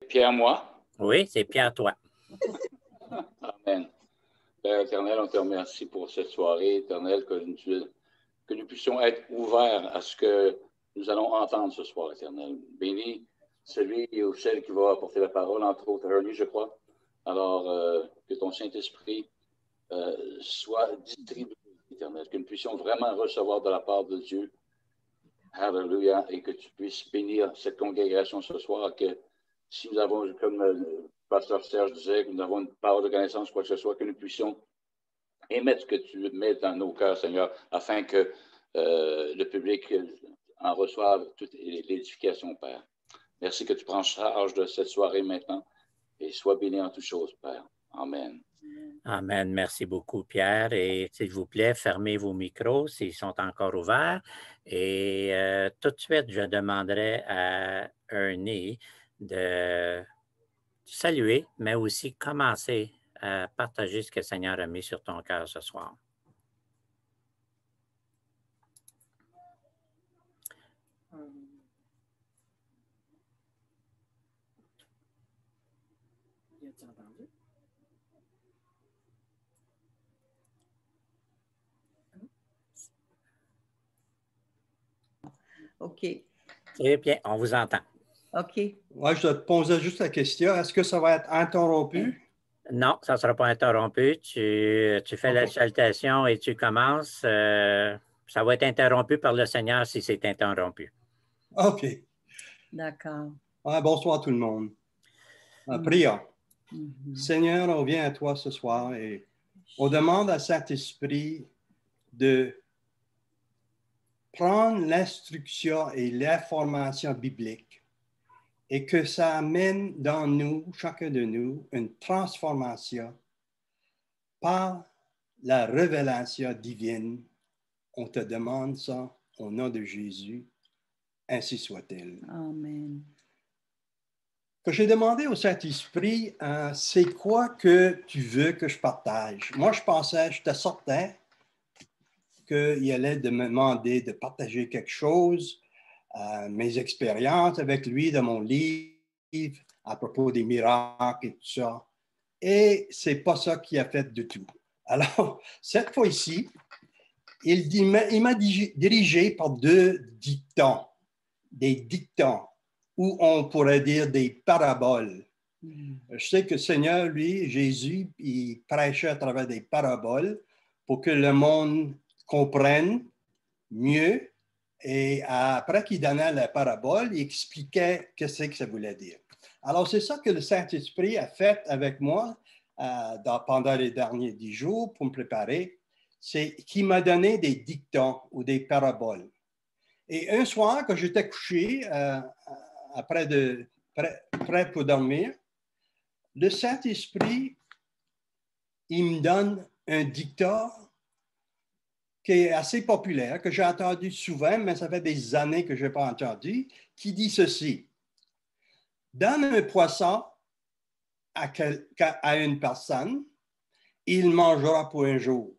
Pierre, moi? Oui, c'est Pierre, toi. Amen. Père éternel, on te remercie pour cette soirée, éternelle, que nous puissions être ouverts à ce que nous allons entendre ce soir, éternel. Bénis celui ou celle qui va apporter la parole, entre autres, Hurley, je crois. Alors, que ton Saint-Esprit soit distribué, éternel, que nous puissions vraiment recevoir de la part de Dieu. Alléluia, et que tu puisses bénir cette congrégation ce soir, que si nous avons, comme le pasteur Serge disait, que nous avons une parole de connaissance, quoi que ce soit, que nous puissions émettre ce que tu mets dans nos cœurs, Seigneur, afin que le public en reçoive toute l'édification, Père. Merci que tu prends charge de cette soirée maintenant et sois béni en toutes choses, Père. Amen. Amen. Merci beaucoup, Pierre. Et s'il vous plaît, fermez vos micros s'ils sont encore ouverts. Et tout de suite, je demanderai à Ernie de saluer, mais aussi commencer à partager ce que le Seigneur a mis sur ton cœur ce soir. OK. Très bien, on vous entend. OK. Moi, je te posais juste la question, est-ce que ça va être interrompu? Non, ça ne sera pas interrompu. Tu fais la salutation et tu commences. Ça va être interrompu par le Seigneur si c'est interrompu. OK. D'accord. Bonsoir tout le monde. Prions. Mhm. Seigneur, on vient à toi ce soir et on demande à Saint-Esprit de prendre l'instruction et l'information biblique et que ça amène dans nous, chacun de nous, une transformation par la révélation divine. On te demande ça au nom de Jésus. Ainsi soit-il. Amen. Que j'ai demandé au Saint-Esprit, c'est quoi que tu veux que je partage? Moi, j'étais certain qu'il allait de me demander de partager quelque chose, mes expériences avec lui dans mon livre, à propos des miracles et tout ça. Et c'est pas ça qu'il a fait du tout. Alors, cette fois-ci, il m'a dirigé par deux dictons, des dictons, ou on pourrait dire des paraboles. Je sais que le Seigneur, lui, Jésus, il prêchait à travers des paraboles pour que le monde comprenne mieux. Et après qu'il donnait la parabole, il expliquait ce que ça voulait dire. Alors, c'est ça que le Saint-Esprit a fait avec moi pendant les derniers 10 jours pour me préparer. C'est qu'il m'a donné des dictons ou des paraboles. Et un soir, quand j'étais couché, prêt pour dormir, le Saint-Esprit, il me donne un dictat qui est assez populaire, que j'ai entendu souvent, mais ça fait des années que je n'ai pas entendu, qui dit ceci. Donne un poisson à une personne, il mangera pour un jour.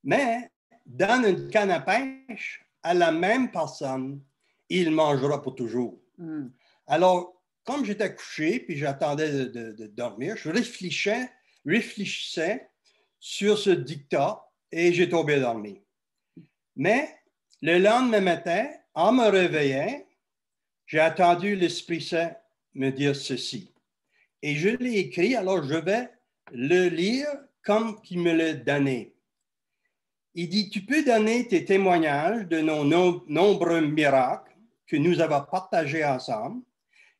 Mais donne une canne à pêche à la même personne, il mangera pour toujours. Alors, comme j'étais couché, puis j'attendais de dormir, je réfléchissais sur ce dictat et j'ai tombé dormir. Mais le lendemain matin, en me réveillant, j'ai entendu l'Esprit Saint me dire ceci. Et je l'ai écrit, alors je vais le lire comme qu'il me l'a donné. Il dit, tu peux donner tes témoignages de nos nombreux miracles que nous avons partagés ensemble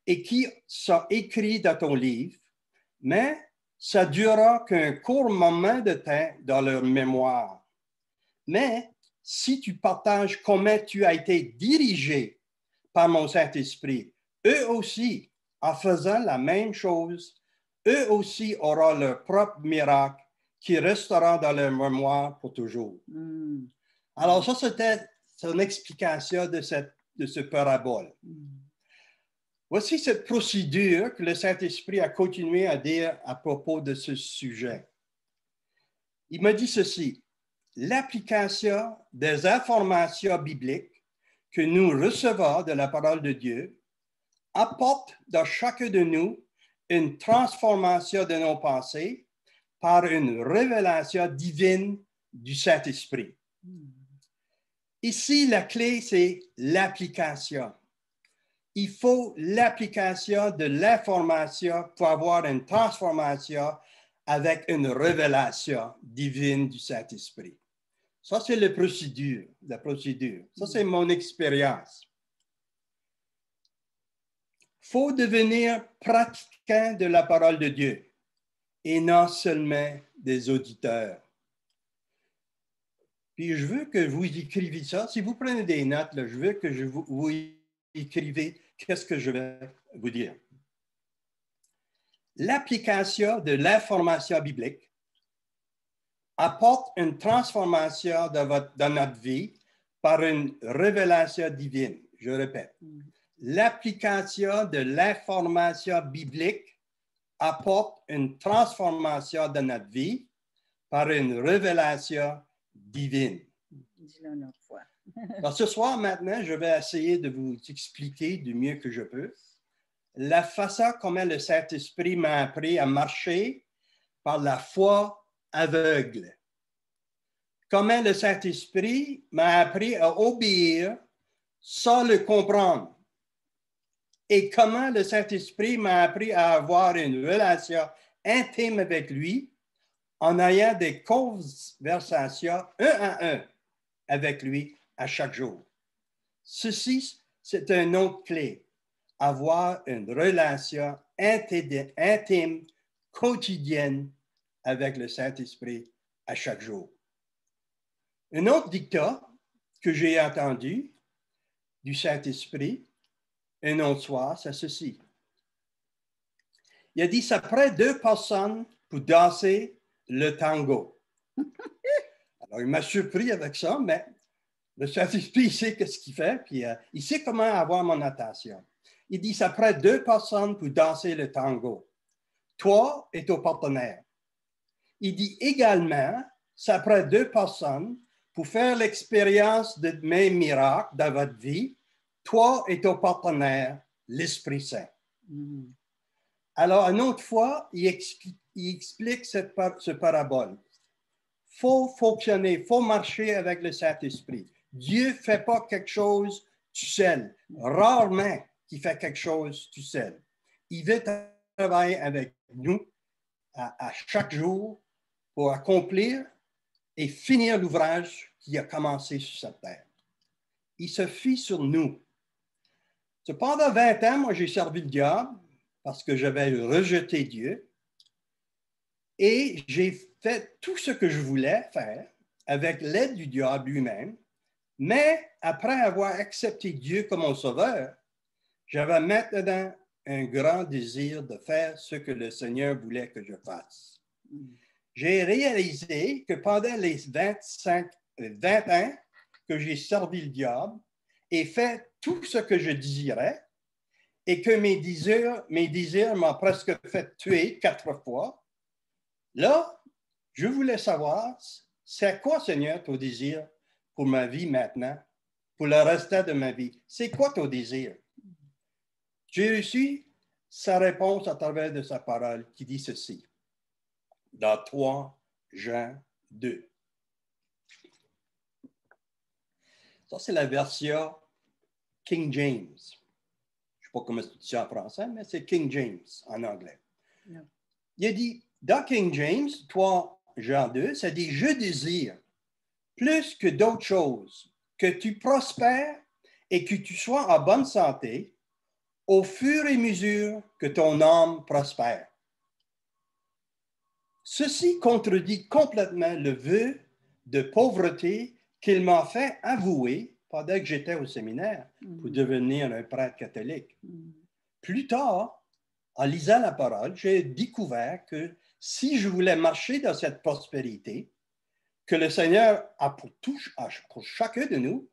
et qui sont écrits dans ton livre, mais ça durera qu'un court moment de temps dans leur mémoire. Mais si tu partages comment tu as été dirigé par mon Saint-Esprit, eux aussi, en faisant la même chose, eux aussi auront leur propre miracle qui restera dans leur mémoire pour toujours. Alors ça, c'était son explication de ce parabole. Voici cette procédure que le Saint-Esprit a continué à dire à propos de ce sujet. Il m'a dit ceci, l'application des informations bibliques que nous recevons de la parole de Dieu apporte dans chacun de nous une transformation de nos pensées par une révélation divine du Saint-Esprit. Ici, la clé, c'est l'application. Il faut l'application de l'information pour avoir une transformation avec une révélation divine du Saint-Esprit. Ça, c'est la procédure. Ça, c'est mon expérience. Il faut devenir pratiquant de la parole de Dieu et non seulement des auditeurs. Puis je veux que vous écriviez ça. Si vous prenez des notes, là, je veux que vous écrivez qu'est-ce que je vais vous dire. L'application de l'information biblique apporte une transformation dans notre vie par une révélation divine. Je répète, l'application de l'information biblique apporte une transformation dans notre vie par une révélation divine. Dis-le une autre fois. Alors, ce soir, maintenant, je vais essayer de vous expliquer du mieux que je peux la façon comment le Saint-Esprit m'a appris à marcher par la foi aveugle. Comment le Saint-Esprit m'a appris à obéir sans le comprendre. Et comment le Saint-Esprit m'a appris à avoir une relation intime avec lui en ayant des conversations un à un avec lui à chaque jour. Ceci, c'est une autre clé. Avoir une relation intime, quotidienne avec le Saint-Esprit à chaque jour. Un autre dictat que j'ai entendu du Saint-Esprit un autre soir, c'est ceci. Il a dit, ça prend 2 personnes pour danser le tango. Alors, il m'a surpris avec ça, mais le Saint-Esprit, il sait ce qu'il fait, puis il sait comment avoir mon attention. Il dit, ça prend 2 personnes pour danser le tango. Toi et ton partenaire. Il dit également, ça prend 2 personnes pour faire l'expérience de mes miracles dans votre vie, toi et ton partenaire, l'Esprit Saint. Alors, une autre fois, il explique ce parabole. Il faut fonctionner, il faut marcher avec le Saint-Esprit. Dieu ne fait pas quelque chose tout seul. Rarement qu'il fait quelque chose tout seul. Il veut travailler avec nous à chaque jour pour accomplir et finir l'ouvrage qui a commencé sur cette terre. Il se fie sur nous. Pendant 20 ans, moi, j'ai servi le diable parce que j'avais rejeté Dieu et j'ai fait tout ce que je voulais faire avec l'aide du diable lui-même. Mais après avoir accepté Dieu comme mon sauveur, j'avais maintenant un grand désir de faire ce que le Seigneur voulait que je fasse. J'ai réalisé que pendant les 20 ans que j'ai servi le diable et fait tout ce que je désirais et que mes désirs m'ont presque fait tuer 4 fois, là, je voulais savoir, c'est quoi, Seigneur, ton désir pour ma vie maintenant, pour le restant de ma vie? C'est quoi ton désir? J'ai reçu sa réponse à travers de sa parole qui dit ceci, dans 3 Jean 2. Ça, c'est la version King James. Je ne sais pas comment c'est dit en français, mais c'est King James en anglais. No. Il a dit, dans King James, 3 Jean 2, ça dit « Je désire, plus que d'autres choses, que tu prospères et que tu sois en bonne santé, au fur et à mesure que ton âme prospère. » Ceci contredit complètement le vœu de pauvreté qu'il m'a fait avouer pendant que j'étais au séminaire pour devenir un prêtre catholique. Plus tard, en lisant la parole, j'ai découvert que si je voulais marcher dans cette prospérité que le Seigneur a pour chacun de nous,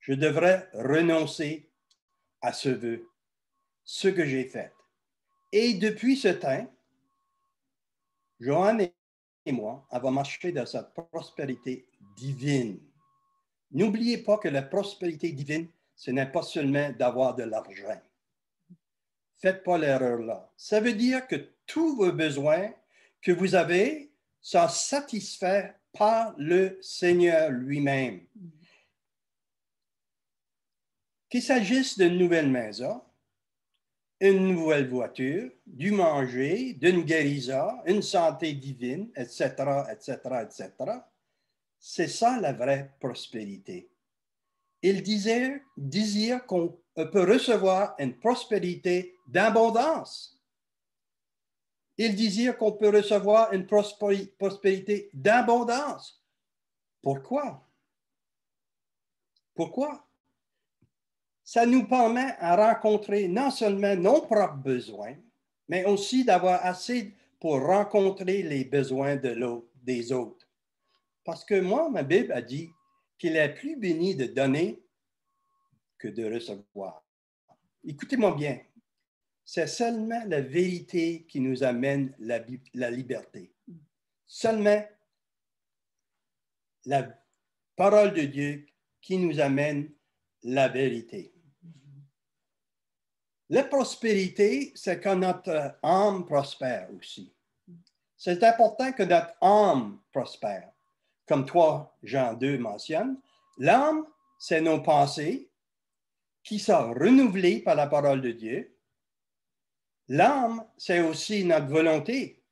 je devrais renoncer à ce vœu, ce que j'ai fait. Et depuis ce temps, Joanne et moi avons marché dans cette prospérité divine. N'oubliez pas que la prospérité divine, ce n'est pas seulement d'avoir de l'argent. faites pas l'erreur là. Ça veut dire que tous vos besoins que vous avez sont satisfaits par le Seigneur lui-même. Qu'il s'agisse d'une nouvelle maison, une nouvelle voiture, du manger, d'une guérison, une santé divine, etc., etc., etc., c'est ça la vraie prospérité. Il désire qu'on peut recevoir une prospérité d'abondance. Il désire qu'on peut recevoir une prospérité d'abondance. Pourquoi? Pourquoi? Ça nous permet à rencontrer non seulement nos propres besoins, mais aussi d'avoir assez pour rencontrer les besoins des autres. Parce que moi, ma Bible a dit qu'il est plus béni de donner que de recevoir. Écoutez-moi bien, c'est seulement la vérité qui nous amène la liberté. Seulement la parole de Dieu qui nous amène la vérité. La prospérité, c'est que notre âme prospère aussi. C'est important que notre âme prospère. Comme 3 Jean 2 mentionne, l'âme, c'est nos pensées qui sont renouvelées par la parole de Dieu. L'âme, c'est aussi notre volonté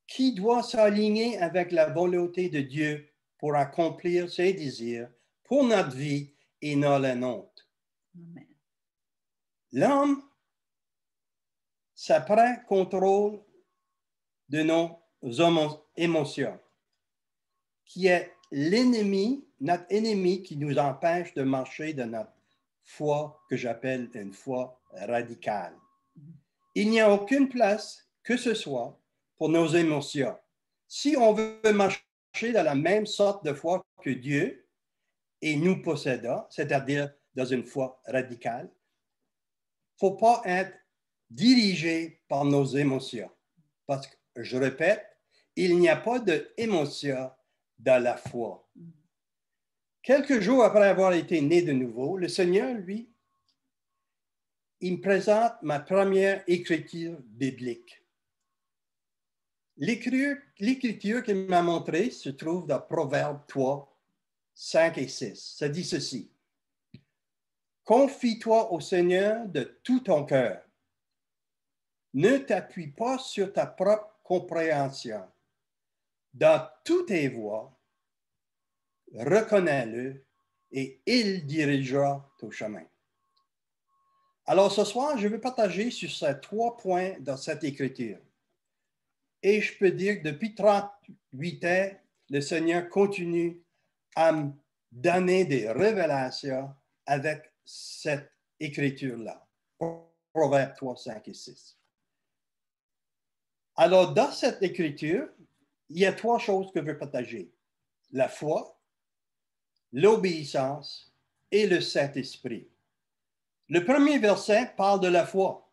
qui doit s'aligner avec la volonté de Dieu pour accomplir ses désirs pour notre vie et non la nôtre. Amen. L'âme, ça prend contrôle de nos émotions, qui est l'ennemi, notre ennemi qui nous empêche de marcher de notre foi que j'appelle une foi radicale. Il n'y a aucune place que ce soit pour nos émotions. Si on veut marcher dans la même sorte de foi que Dieu et nous possédons, c'est-à-dire dans une foi radicale, il ne faut pas être dirigé par nos émotions. Parce que, je répète, il n'y a pas d'émotion dans la foi. Quelques jours après avoir été né de nouveau, le Seigneur, lui, il me présente ma première écriture biblique. L'écriture qu'il m'a montrée se trouve dans Proverbes 3, 5 et 6. Ça dit ceci. Confie-toi au Seigneur de tout ton cœur. Ne t'appuie pas sur ta propre compréhension. Dans toutes tes voies, reconnais-le et il dirigera ton chemin. Alors ce soir, je vais partager sur ces 3 points dans cette écriture. Et je peux dire que depuis 38 ans, le Seigneur continue à me donner des révélations avec cette écriture-là. Proverbes 3, 5 et 6. Alors, dans cette écriture, il y a 3 choses que je veux partager. La foi, l'obéissance et le Saint-Esprit. Le premier verset parle de la foi.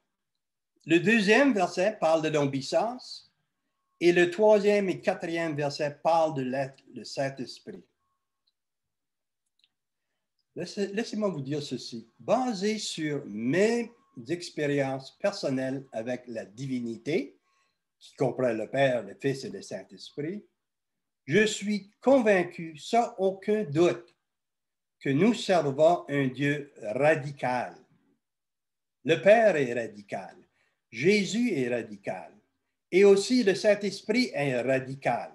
Le deuxième verset parle de l'obéissance. Et le 3e et 4e verset parlent de le Saint-Esprit. Laissez-moi vous dire ceci. Basé sur mes expériences personnelles avec la divinité, qui comprend le Père, le Fils et le Saint-Esprit, je suis convaincu, sans aucun doute, que nous servons un Dieu radical. Le Père est radical. Jésus est radical. Et aussi, le Saint-Esprit est radical.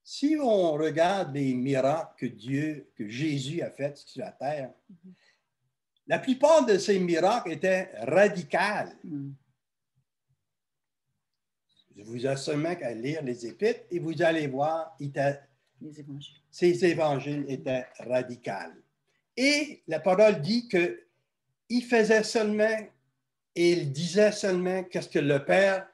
Si on regarde les miracles que Jésus a faits sur la terre, la plupart de ces miracles étaient radicaux. Je vous ai seulement qu'à lire les Épîtres et vous allez voir, ces évangiles étaient radicaux. Et la parole dit qu'il faisait seulement et il disait seulement qu'est-ce que le Père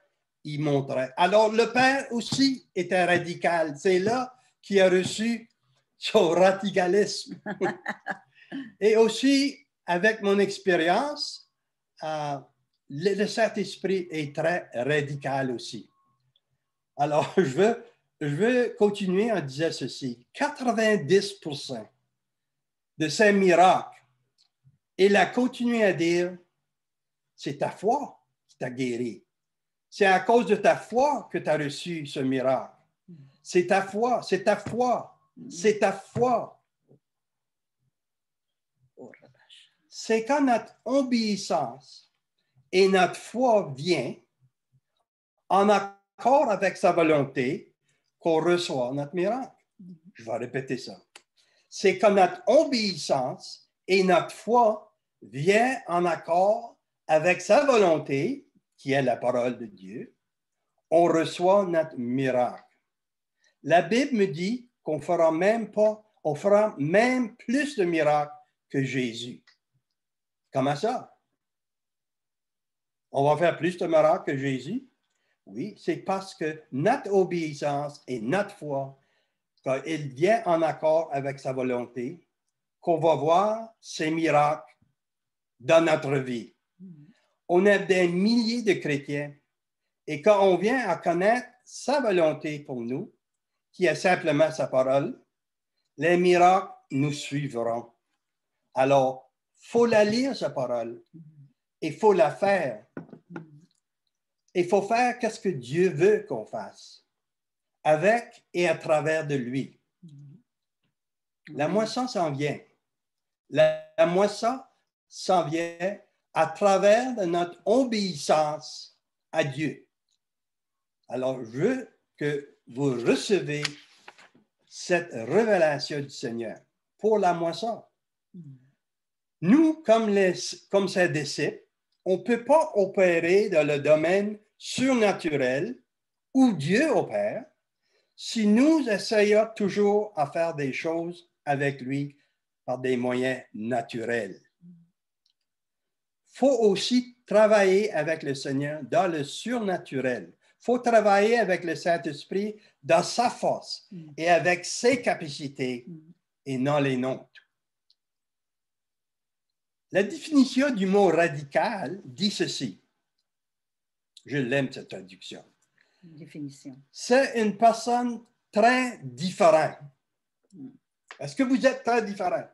y montrait. Alors, le Père aussi était radical. C'est là qu'il a reçu son radicalisme. Et aussi, avec mon expérience, le Saint-Esprit est très radical aussi. Alors, je veux continuer en disant ceci. 90% de ces miracles, il a continué à dire, c'est ta foi qui t'a guéri. C'est à cause de ta foi que tu as reçu ce miracle. C'est ta foi, c'est ta foi, c'est ta foi. C'est quand notre obéissance et notre foi vient en accord avec sa volonté qu'on reçoit notre miracle. Je vais répéter ça. C'est quand notre obéissance et notre foi viennent en accord avec sa volonté, qui est la parole de Dieu, on reçoit notre miracle. La Bible me dit qu'on fera même plus de miracles que Jésus. Comment ça? On va faire plus de miracles que Jésus? Oui, c'est parce que notre obéissance et notre foi, quand il vient en accord avec sa volonté, qu'on va voir ces miracles dans notre vie. On a des milliers de chrétiens et quand on vient à connaître sa volonté pour nous, qui est simplement sa parole, les miracles nous suivront. Alors, il faut la lire, sa parole, et il faut la faire. Il faut faire ce que Dieu veut qu'on fasse, avec et à travers de lui. La moisson s'en vient. La moisson s'en vient à travers de notre obéissance à Dieu. Alors, je veux que vous recevez cette révélation du Seigneur pour la moisson. Nous, comme ses disciples, on ne peut pas opérer dans le domaine surnaturel où Dieu opère si nous essayons toujours à faire des choses avec lui par des moyens naturels. Il faut aussi travailler avec le Seigneur dans le surnaturel. Il faut travailler avec le Saint-Esprit dans sa force et avec ses capacités et non les nôtres. La définition du mot radical dit ceci. Je l'aime, cette traduction. Définition. C'est une personne très différente. Est-ce que vous êtes très différent?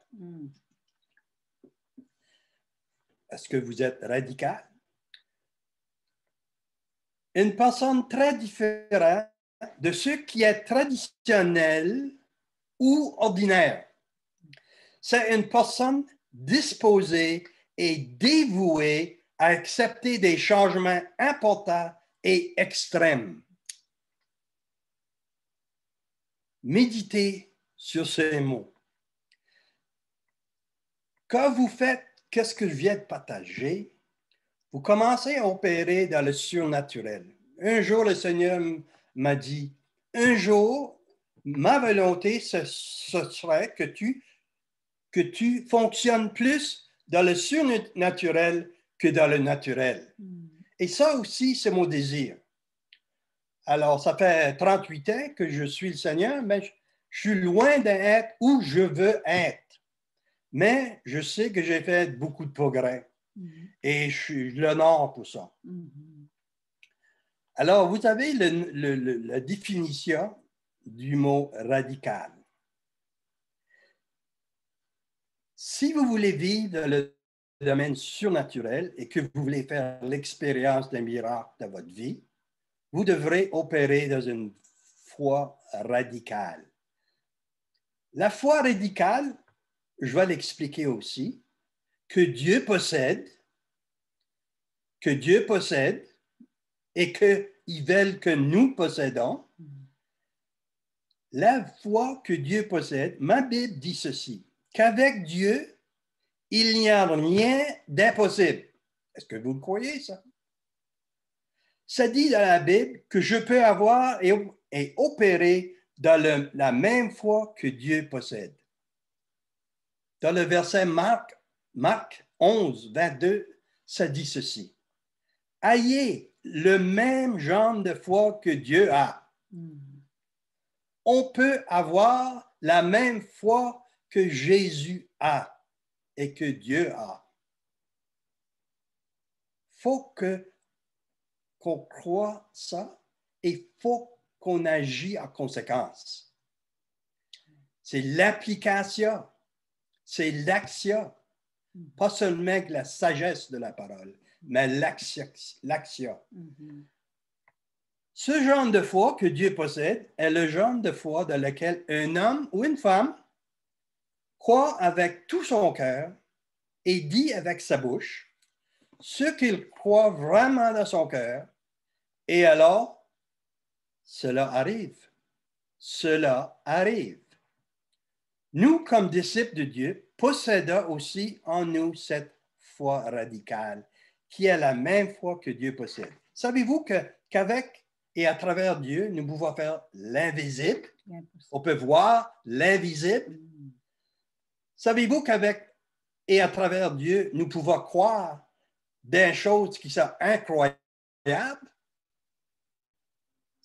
Est-ce que vous êtes radical? Une personne très différente de ce qui est traditionnel ou ordinaire. C'est une personne disposée et dévouée à accepter des changements importants et extrêmes. Méditez sur ces mots. Quand vous faites ce que je viens de partager, vous commencez à opérer dans le surnaturel. Un jour, le Seigneur m'a dit, un jour, ma volonté, ce serait que tu fonctionnes plus dans le surnaturel que dans le naturel. Et ça aussi, c'est mon désir. Alors, ça fait 38 ans que je suis le Seigneur, mais je suis loin d'être où je veux être. Mais je sais que j'ai fait beaucoup de progrès. Et je l'honore pour ça. Alors, vous avez la définition du mot radical. Si vous voulez vivre dans le domaine surnaturel et que vous voulez faire l'expérience d'un miracle dans votre vie, vous devrez opérer dans une foi radicale. La foi radicale, je vais l'expliquer aussi, que Dieu possède et qu'il veut que nous possédons. La foi que Dieu possède, ma Bible dit ceci, qu'avec Dieu, il n'y a rien d'impossible. Est-ce que vous le croyez, ça? Ça dit dans la Bible que je peux avoir et opérer dans la même foi que Dieu possède. Dans le verset Marc 11, 22, ça dit ceci. Ayez le même genre de foi que Dieu a. On peut avoir la même foi que Jésus a et que Dieu a. Il faut qu'on croit ça et il faut qu'on agit en conséquence. C'est l'application, c'est l'action, pas seulement la sagesse de la parole, mais l'action. Mhm. Ce genre de foi que Dieu possède est le genre de foi dans lequel un homme ou une femme croit avec tout son cœur et dit avec sa bouche ce qu'il croit vraiment dans son cœur, et alors, cela arrive. Cela arrive. Nous, comme disciples de Dieu, possédons aussi en nous cette foi radicale, qui est la même foi que Dieu possède. Savez-vous qu'avec et à travers Dieu, nous pouvons faire l'invisible? On peut voir l'invisible. Mhm. Savez-vous qu'avec et à travers Dieu, nous pouvons croire des choses qui sont incroyables?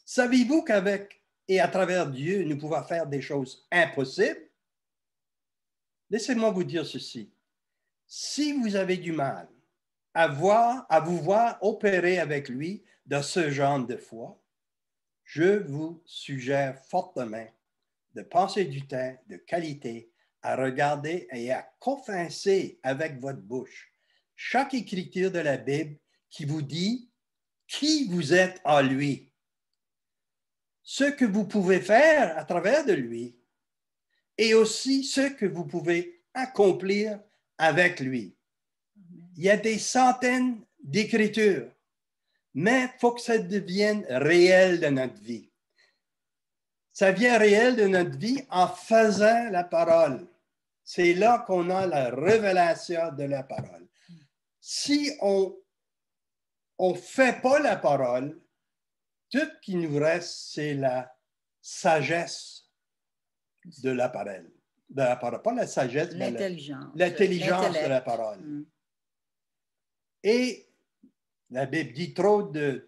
Savez-vous qu'avec et à travers Dieu, nous pouvons faire des choses impossibles? Laissez-moi vous dire ceci. Si vous avez du mal à vous voir opérer avec lui dans ce genre de foi, je vous suggère fortement de passer du temps de qualité à regarder et à confesser avec votre bouche chaque écriture de la Bible qui vous dit qui vous êtes en lui, ce que vous pouvez faire à travers de lui et aussi ce que vous pouvez accomplir avec lui. Il y a des centaines d'écritures, mais il faut que ça devienne réel de notre vie. Ça vient réel de notre vie en faisant la parole. C'est là qu'on a la révélation de la parole. Si on ne fait pas la parole, tout ce qui nous reste, c'est la sagesse de la parole. Pas la sagesse, mais l'intelligence de la parole. Mm. Et la Bible dit trop de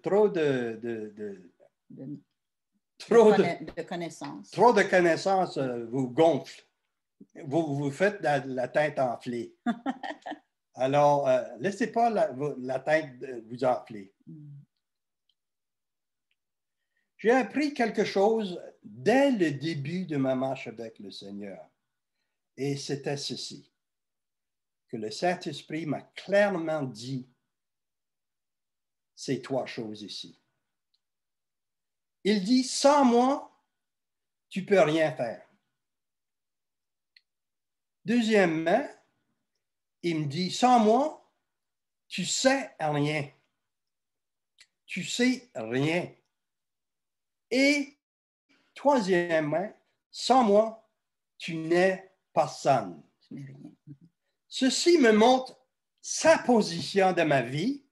connaissances. Trop de connaissances vous gonfle. Vous faites la tête enflée. Alors, laissez pas la tête vous enfler. Mm. J'ai appris quelque chose dès le début de ma marche avec le Seigneur. Et c'était ceci, que le Saint-Esprit m'a clairement dit ces trois choses ici. Il dit, sans moi, tu ne peux rien faire. Deuxièmement, il me dit, sans moi, tu sais rien. Tu sais rien. Et troisièmement, sans moi, tu n'es personne. Ceci me montre sa position dans ma vie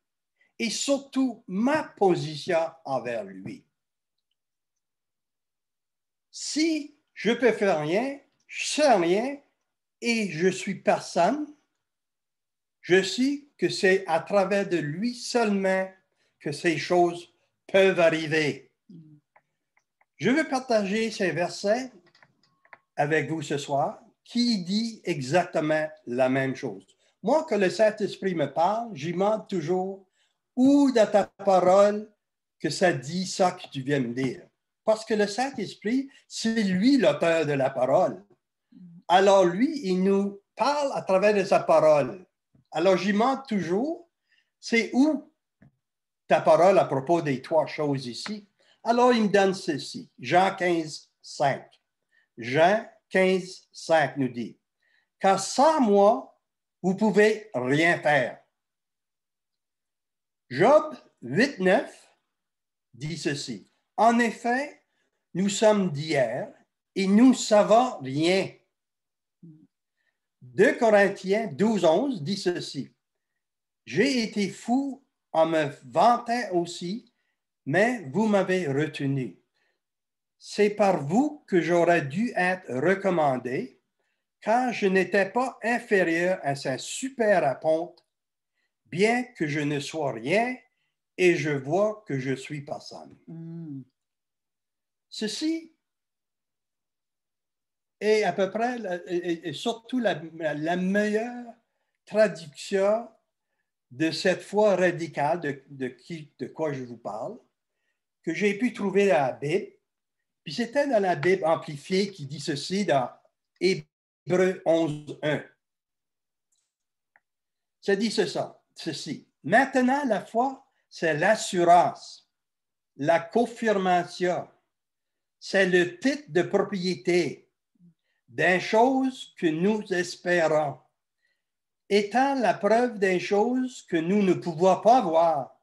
et surtout ma position envers lui. Si je peux faire rien, je sais rien et je suis personne, je sais que c'est à travers de lui seulement que ces choses peuvent arriver. Je veux partager ces versets avec vous ce soir qui dit exactement la même chose. Moi, que le Saint-Esprit me parle, j'y demande toujours où dans ta parole que ça dit ça que tu viens me dire. Parce que le Saint-Esprit, c'est lui l'auteur de la parole. Alors lui, il nous parle à travers de sa parole. Alors j'y demande toujours, c'est où ta parole à propos des trois choses ici? Alors il me donne ceci, Jean 15, 5. Jean 15, 5 nous dit, « Car sans moi, vous ne pouvez rien faire. » Job 8, 9 dit ceci, « En effet, nous sommes d'hier et nous ne savons rien. » 2 Corinthiens 12, 11 dit ceci, « J'ai été fou en me vantant aussi, mais vous m'avez retenu. C'est par vous que j'aurais dû être recommandé, car je n'étais pas inférieur à sa super apôtre, bien que je ne sois rien et je vois que je suis personne. » Ceci est à peu près, et surtout la meilleure traduction de cette foi radicale de quoi je vous parle, que j'ai pu trouver dans la Bible. Puis c'était dans la Bible amplifiée qui dit ceci dans Hébreux 11, 1. Ça dit ceci. Maintenant, la foi, c'est l'assurance, la confirmation, c'est le titre de propriété des choses que nous espérons, étant la preuve des choses que nous ne pouvons pas voir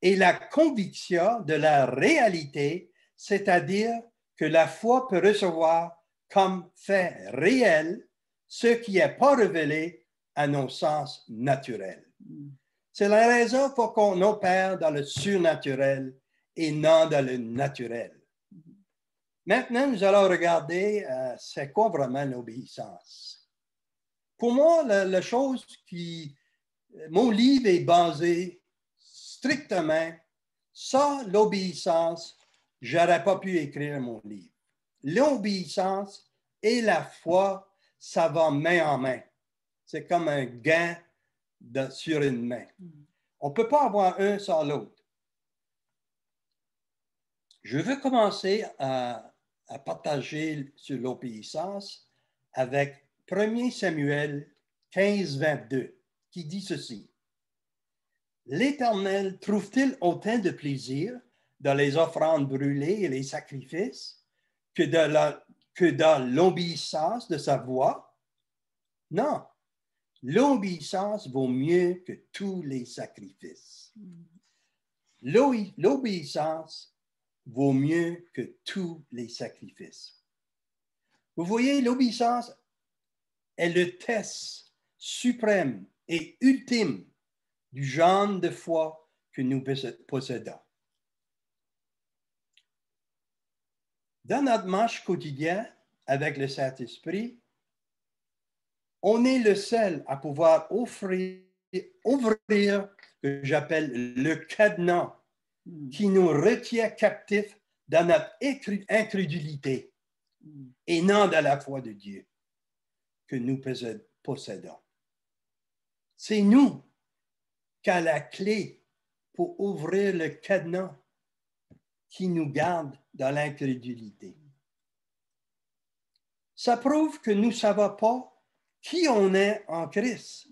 et la conviction de la réalité, c'est-à-dire que la foi peut recevoir comme fait réel ce qui n'est pas révélé à nos sens naturels. C'est la raison pour qu'on opère dans le surnaturel et non dans le naturel. Maintenant, nous allons regarder c'est quoi vraiment l'obéissance. Pour moi, la chose mon livre est basé strictement sans l'obéissance, je n'aurais pas pu écrire mon livre. L'obéissance et la foi, ça va main en main. C'est comme un gant sur une main. On ne peut pas avoir un sans l'autre. Je veux commencer à partager sur l'obéissance avec 1 Samuel 15, 22, qui dit ceci. L'Éternel trouve-t-il autant de plaisir dans les offrandes brûlées et les sacrifices que dans l'obéissance de sa voix? Non, l'obéissance vaut mieux que tous les sacrifices. L'obéissance vaut mieux que tous les sacrifices. Vous voyez, l'obéissance est le test suprême et ultime du genre de foi que nous possédons. Dans notre marche quotidienne avec le Saint-Esprit, on est le seul à pouvoir ouvrir ce que j'appelle le cadenas qui nous retient captifs dans notre incrédulité et non dans la foi de Dieu que nous possédons. C'est nous qui avons la clé pour ouvrir le cadenas qui nous garde dans l'incrédulité. Ça prouve que nous ne savons pas qui on est en Christ.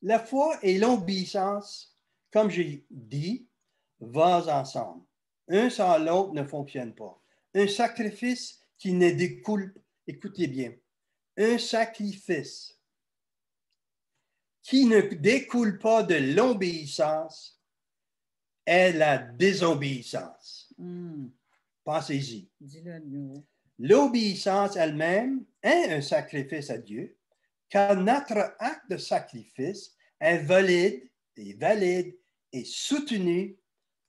La foi et l'obéissance, comme j'ai dit, vont ensemble. Un sans l'autre ne fonctionne pas. Un sacrifice qui ne découle, écoutez bien, un sacrifice qui ne découle pas de l'obéissance est la désobéissance. Pensez-y. L'obéissance elle-même est un sacrifice à Dieu, car notre acte de sacrifice est valide et soutenu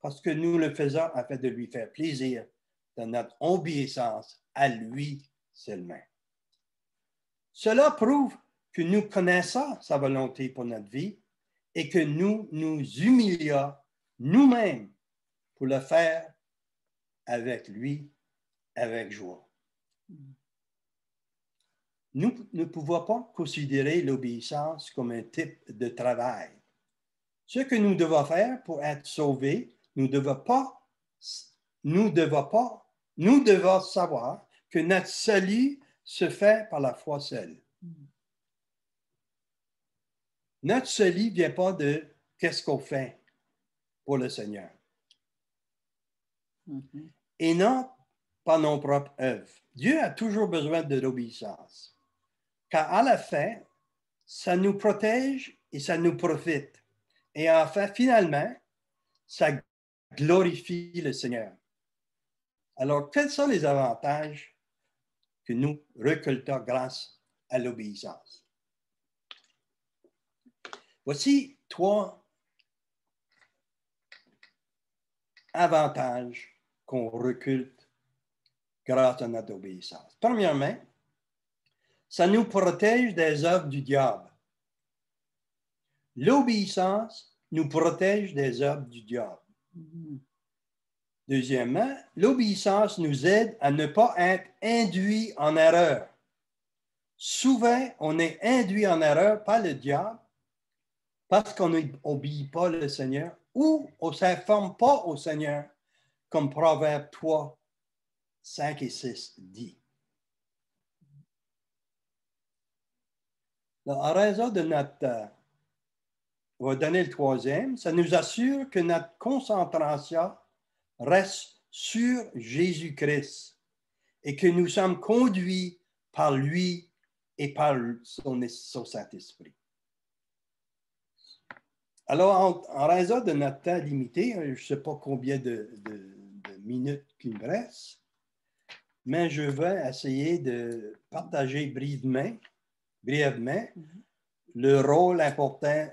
parce que nous le faisons afin de lui faire plaisir dans notre obéissance à lui seulement. Cela prouve que nous connaissons sa volonté pour notre vie et que nous nous humilions nous-mêmes pour le faire avec lui, avec joie. Nous ne pouvons pas considérer l'obéissance comme un type de travail. Ce que nous devons faire pour être sauvés, nous devons savoir que notre salut se fait par la foi seule. Notre salut ne vient pas de qu'est-ce qu'on fait pour le Seigneur. Et non par nos propres œuvres. Dieu a toujours besoin de l'obéissance. Car à la fin, ça nous protège et ça nous profite. Et enfin, finalement, ça glorifie le Seigneur. Alors, quels sont les avantages que nous récoltons grâce à l'obéissance? Voici 3 avantages qu'on récolte grâce à notre obéissance. Premièrement, ça nous protège des œuvres du diable. L'obéissance nous protège des œuvres du diable. Deuxièmement, l'obéissance nous aide à ne pas être induit en erreur. Souvent, on est induit en erreur par le diable parce qu'on n'obéit pas le Seigneur ou on ne s'informe pas au Seigneur, comme Proverbe 3, 5 et 6 dit. En raison de notre on va donner le troisième. Ça nous assure que notre concentration reste sur Jésus-Christ et que nous sommes conduits par lui et par son Saint-Esprit. Alors, en raison de notre temps limité, je ne sais pas combien de minutes qu'il me reste, mais je vais essayer de partager brièvement le rôle important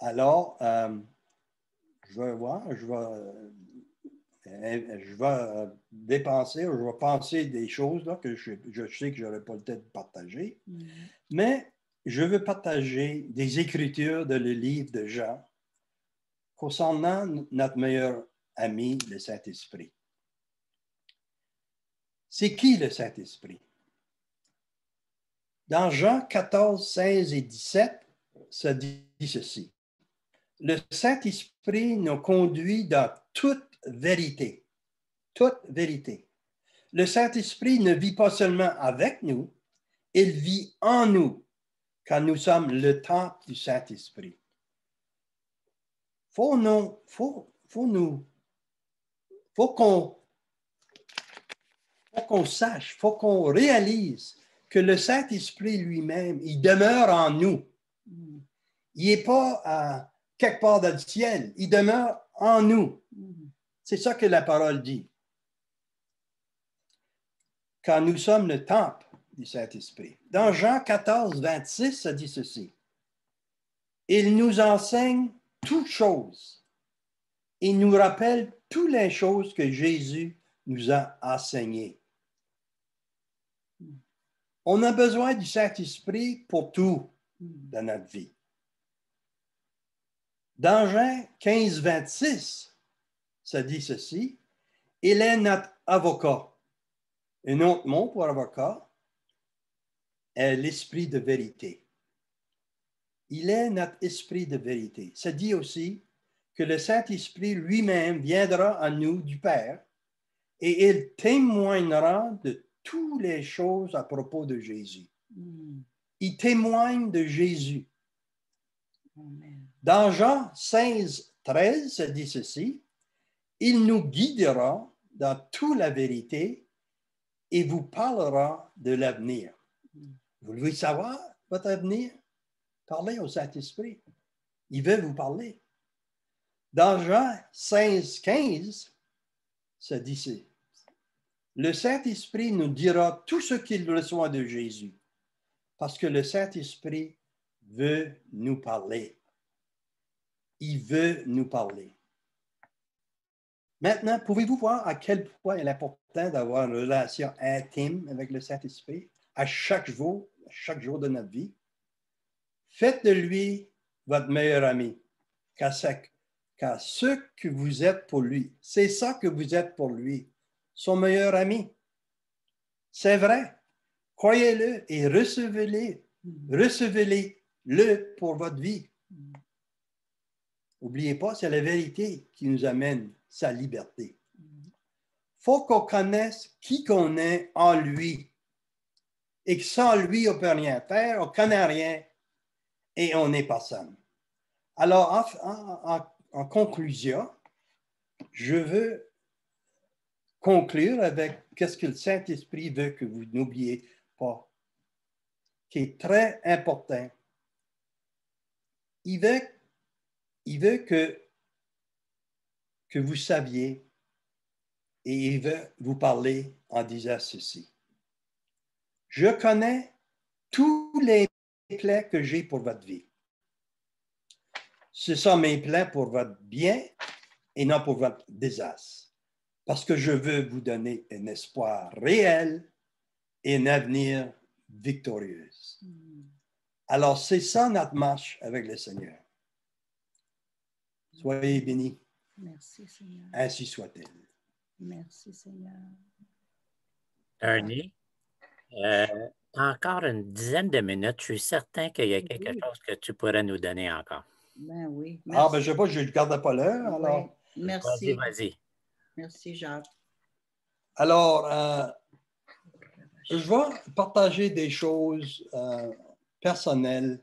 Alors, je vais voir, je vais dépenser, je vais penser des choses là, que je sais que je n'aurai pas le temps de partager, mais je veux partager des écritures de le livre de Jean concernant notre meilleur ami, le Saint-Esprit. C'est qui le Saint-Esprit? Dans Jean 14, 16 et 17, ça dit ceci. Le Saint-Esprit nous conduit dans toute vérité. Toute vérité. Le Saint-Esprit ne vit pas seulement avec nous, il vit en nous, car nous sommes le temple du Saint-Esprit. Faut qu'on sache, faut qu'on réalise que le Saint-Esprit lui-même, il demeure en nous. Il n'est pas quelque part dans le ciel, il demeure en nous. C'est ça que la parole dit. Car nous sommes le temple du Saint-Esprit. Dans Jean 14, 26, ça dit ceci. Il nous enseigne toutes choses. Il nous rappelle toutes les choses que Jésus nous a enseignées. On a besoin du Saint-Esprit pour tout dans notre vie. Dans Jean 15, 26, ça dit ceci. Il est notre avocat. Un autre mot pour avocat est l'esprit de vérité. Il est notre esprit de vérité. Ça dit aussi que le Saint-Esprit lui-même viendra à nous du Père et il témoignera de toutes les choses à propos de Jésus. Il témoigne de Jésus. Amen. Dans Jean 16, 13, ça dit ceci. Il nous guidera dans toute la vérité et vous parlera de l'avenir. Vous voulez savoir votre avenir? Parlez au Saint-Esprit. Il veut vous parler. Dans Jean 16, 15, ça dit ceci. Le Saint-Esprit nous dira tout ce qu'il reçoit de Jésus, parce que le Saint-Esprit veut nous parler. Il veut nous parler. Maintenant, pouvez-vous voir à quel point il est important d'avoir une relation intime avec le Saint-Esprit à chaque jour de notre vie? Faites de lui votre meilleur ami, car ce que vous êtes pour lui, c'est ça que vous êtes pour lui, son meilleur ami. C'est vrai. Croyez-le et recevez-le. Recevez-le pour votre vie. N'oubliez pas, c'est la vérité qui nous amène sa liberté. Il faut qu'on connaisse qui qu'on est en lui. Et que sans lui, on ne peut rien faire, on ne connaît rien et on n'est pas seul. Alors, en conclusion, je veux conclure avec qu'est-ce que le Saint-Esprit veut que vous n'oubliez pas, qui est très important. Il veut que vous saviez et il veut vous parler en disant ceci. Je connais tous les plans que j'ai pour votre vie. Ce sont mes plans pour votre bien et non pour votre désastre. Parce que je veux vous donner un espoir réel et un avenir victorieux. Alors, c'est ça notre marche avec le Seigneur. Soyez bénis. Merci, Seigneur. Ainsi soit-il. Merci, Seigneur. Ernie, encore une dizaine de minutes. Je suis certain qu'il y a quelque chose que tu pourrais nous donner encore. Ben oui. Merci. Ben je ne sais pas, je ne garde pas l'heure. Alors. Merci. Vas-y. Merci, Jacques. Alors, je vais partager des choses personnelles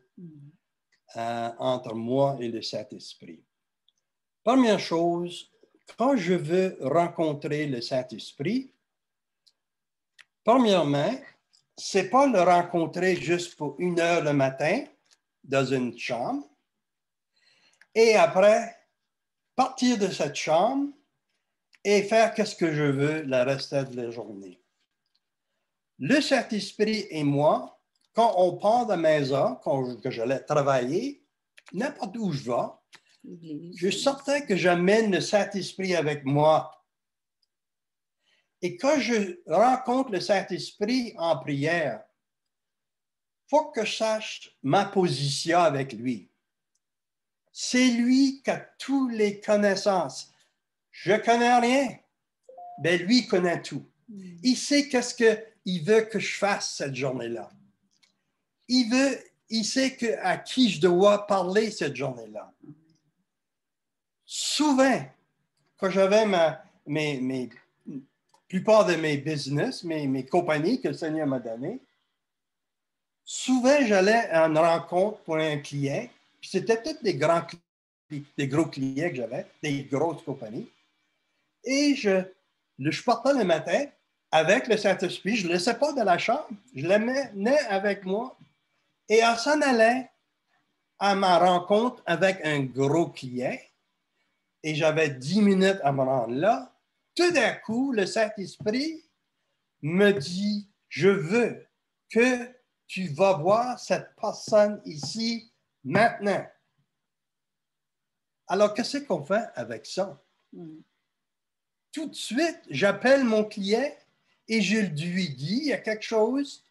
entre moi et le Saint-Esprit. Première chose, quand je veux rencontrer le Saint-Esprit, premièrement, ce n'est pas le rencontrer juste pour 1 heure le matin dans une chambre et après partir de cette chambre et faire ce que je veux le reste de la journée. Le Saint-Esprit et moi, quand on part de la maison, que j'allais travailler, n'importe où je vais, je suis certain que j'amène le Saint-Esprit avec moi. Et quand je rencontre le Saint-Esprit en prière, il faut que je sache ma position avec lui. C'est lui qui a toutes les connaissances. Je ne connais rien, mais lui connaît tout. Il sait qu'est-ce qu'il veut que je fasse cette journée-là. Il sait à qui je dois parler cette journée-là. Souvent, quand j'avais plupart de mes business, mes compagnies que le Seigneur m'a données, souvent j'allais à une rencontre pour un client, puis c'était tous des gros clients que j'avais, des grosses compagnies. Et je partais le matin avec le Saint-Esprit, je ne le laissais pas dans la chambre, je l'amenais avec moi. Et en s'en allant à ma rencontre avec un gros client, et j'avais 10 minutes à me rendre là, tout d'un coup, le Saint-Esprit me dit, je veux que tu vas voir cette personne ici maintenant. Alors, qu'est-ce qu'on fait avec ça? Tout de suite, j'appelle mon client et je lui dis, il y a quelque chose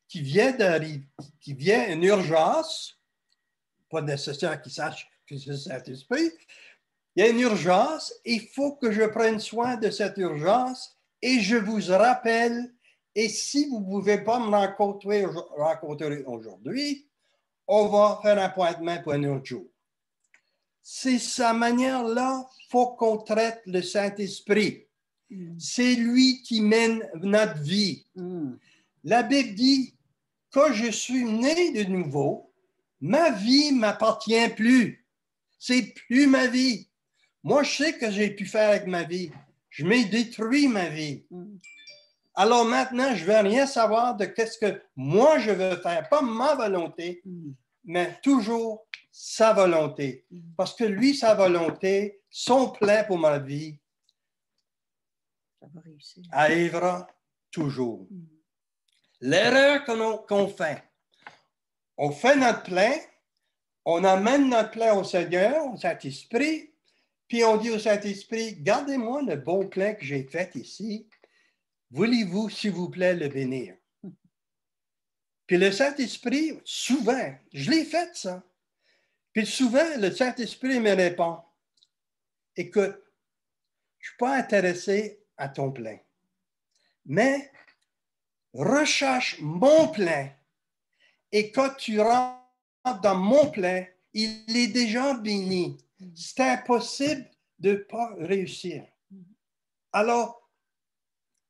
qui vient d'arriver, qui vient, une urgence, pas nécessaire qu'il sache que c'est le Saint-Esprit, il y a une urgence, il faut que je prenne soin de cette urgence et je vous rappelle, et si vous ne pouvez pas me rencontrer aujourd'hui, on va faire un appointement pour un autre jour. C'est sa manière-là, il faut qu'on traite le Saint-Esprit. C'est lui qui mène notre vie. La Bible dit, quand je suis né de nouveau, ma vie ne m'appartient plus. C'est plus ma vie. Moi, je sais que j'ai pu faire avec ma vie. Je m'ai détruit ma vie. Alors maintenant, je ne veux rien savoir de ce que moi je veux faire. Pas ma volonté, mais toujours sa volonté. Parce que lui, sa volonté, son plan pour ma vie, arrivera toujours. L'erreur qu'on fait, on fait notre plan, on amène notre plan au Seigneur, au Saint-Esprit, puis on dit au Saint-Esprit, gardez-moi le bon plan que j'ai fait ici. Voulez-vous, s'il vous plaît, le bénir? Puis le Saint-Esprit, souvent, je l'ai fait ça. Puis souvent, le Saint-Esprit me répond, écoute, je ne suis pas intéressé à ton plan, mais recherche mon plan. Et quand tu rentres dans mon plan, il est déjà béni. C'est impossible de ne pas réussir. Alors,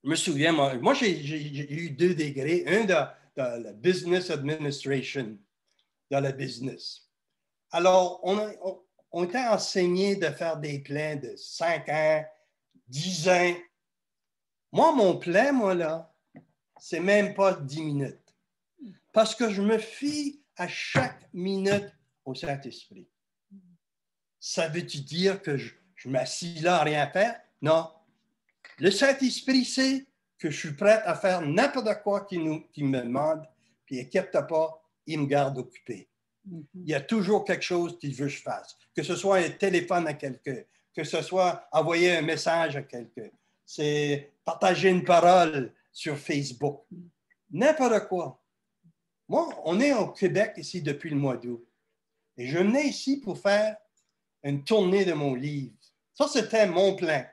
je me souviens, moi j'ai eu 2 degrés, un dans la business administration, dans le business. Alors, on était enseigné de faire des plans de 5 ans, 10 ans. Moi, mon plan, là, c'est même pas 10 minutes. Parce que je me fie à chaque minute au Saint-Esprit. Ça veut-tu dire que je m'assis là à rien faire? Non. Le Saint-Esprit sait que je suis prêt à faire n'importe quoi qu'il me demande, puis inquiète pas, il me garde occupé. Il y a toujours quelque chose qu'il veut que je fasse. Que ce soit un téléphone à quelqu'un, que ce soit envoyer un message à quelqu'un, c'est partager une parole sur Facebook. N'importe quoi. Moi, on est au Québec ici depuis le mois d'août. Et je venais ici pour faire une tournée de mon livre. Ça, c'était mon plan.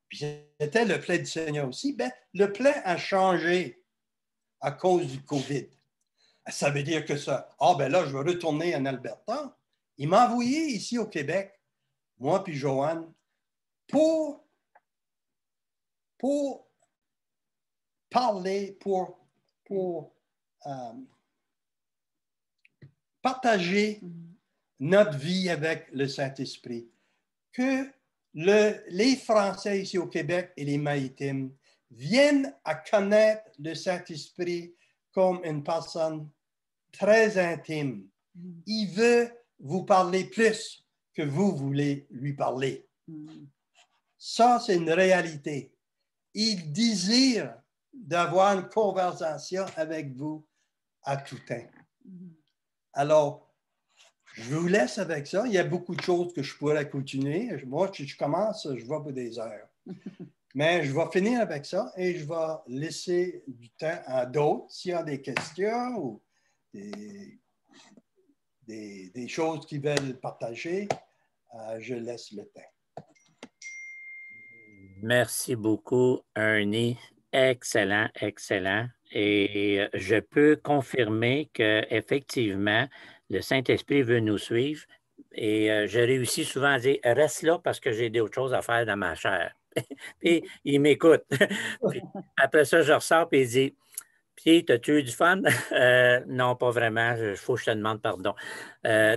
Puis c'était le plan du Seigneur aussi. Ben, le plan a changé à cause du COVID. Ça veut dire que ça, ben là, je vais retourner en Alberta. Il m'a envoyé ici au Québec, moi puis Joanne, pour pour parler, pour partager notre vie avec le Saint-Esprit. Que les Français ici au Québec et les Maritimes viennent à connaître le Saint-Esprit comme une personne très intime. Il veut vous parler plus que vous voulez lui parler. Ça, c'est une réalité. Il désire d'avoir une conversation avec vous à tout temps. Alors, je vous laisse avec ça. Il y a beaucoup de choses que je pourrais continuer. Moi, je commence, je vais pour des heures. Mais je vais finir avec ça et je vais laisser du temps à d'autres. S'il y a des questions ou des choses qu'ils veulent partager, je laisse le temps. Merci beaucoup, Ernie. Excellent, excellent. Et je peux confirmer qu'effectivement, le Saint-Esprit veut nous suivre. Et je réussis souvent à dire, reste là parce que j'ai d'autres choses à faire dans ma chair. Puis il m'écoute. Puis, après ça, je ressors et il dit, Pierre, as-tu eu du fun? Non, pas vraiment. Il faut que je te demande pardon.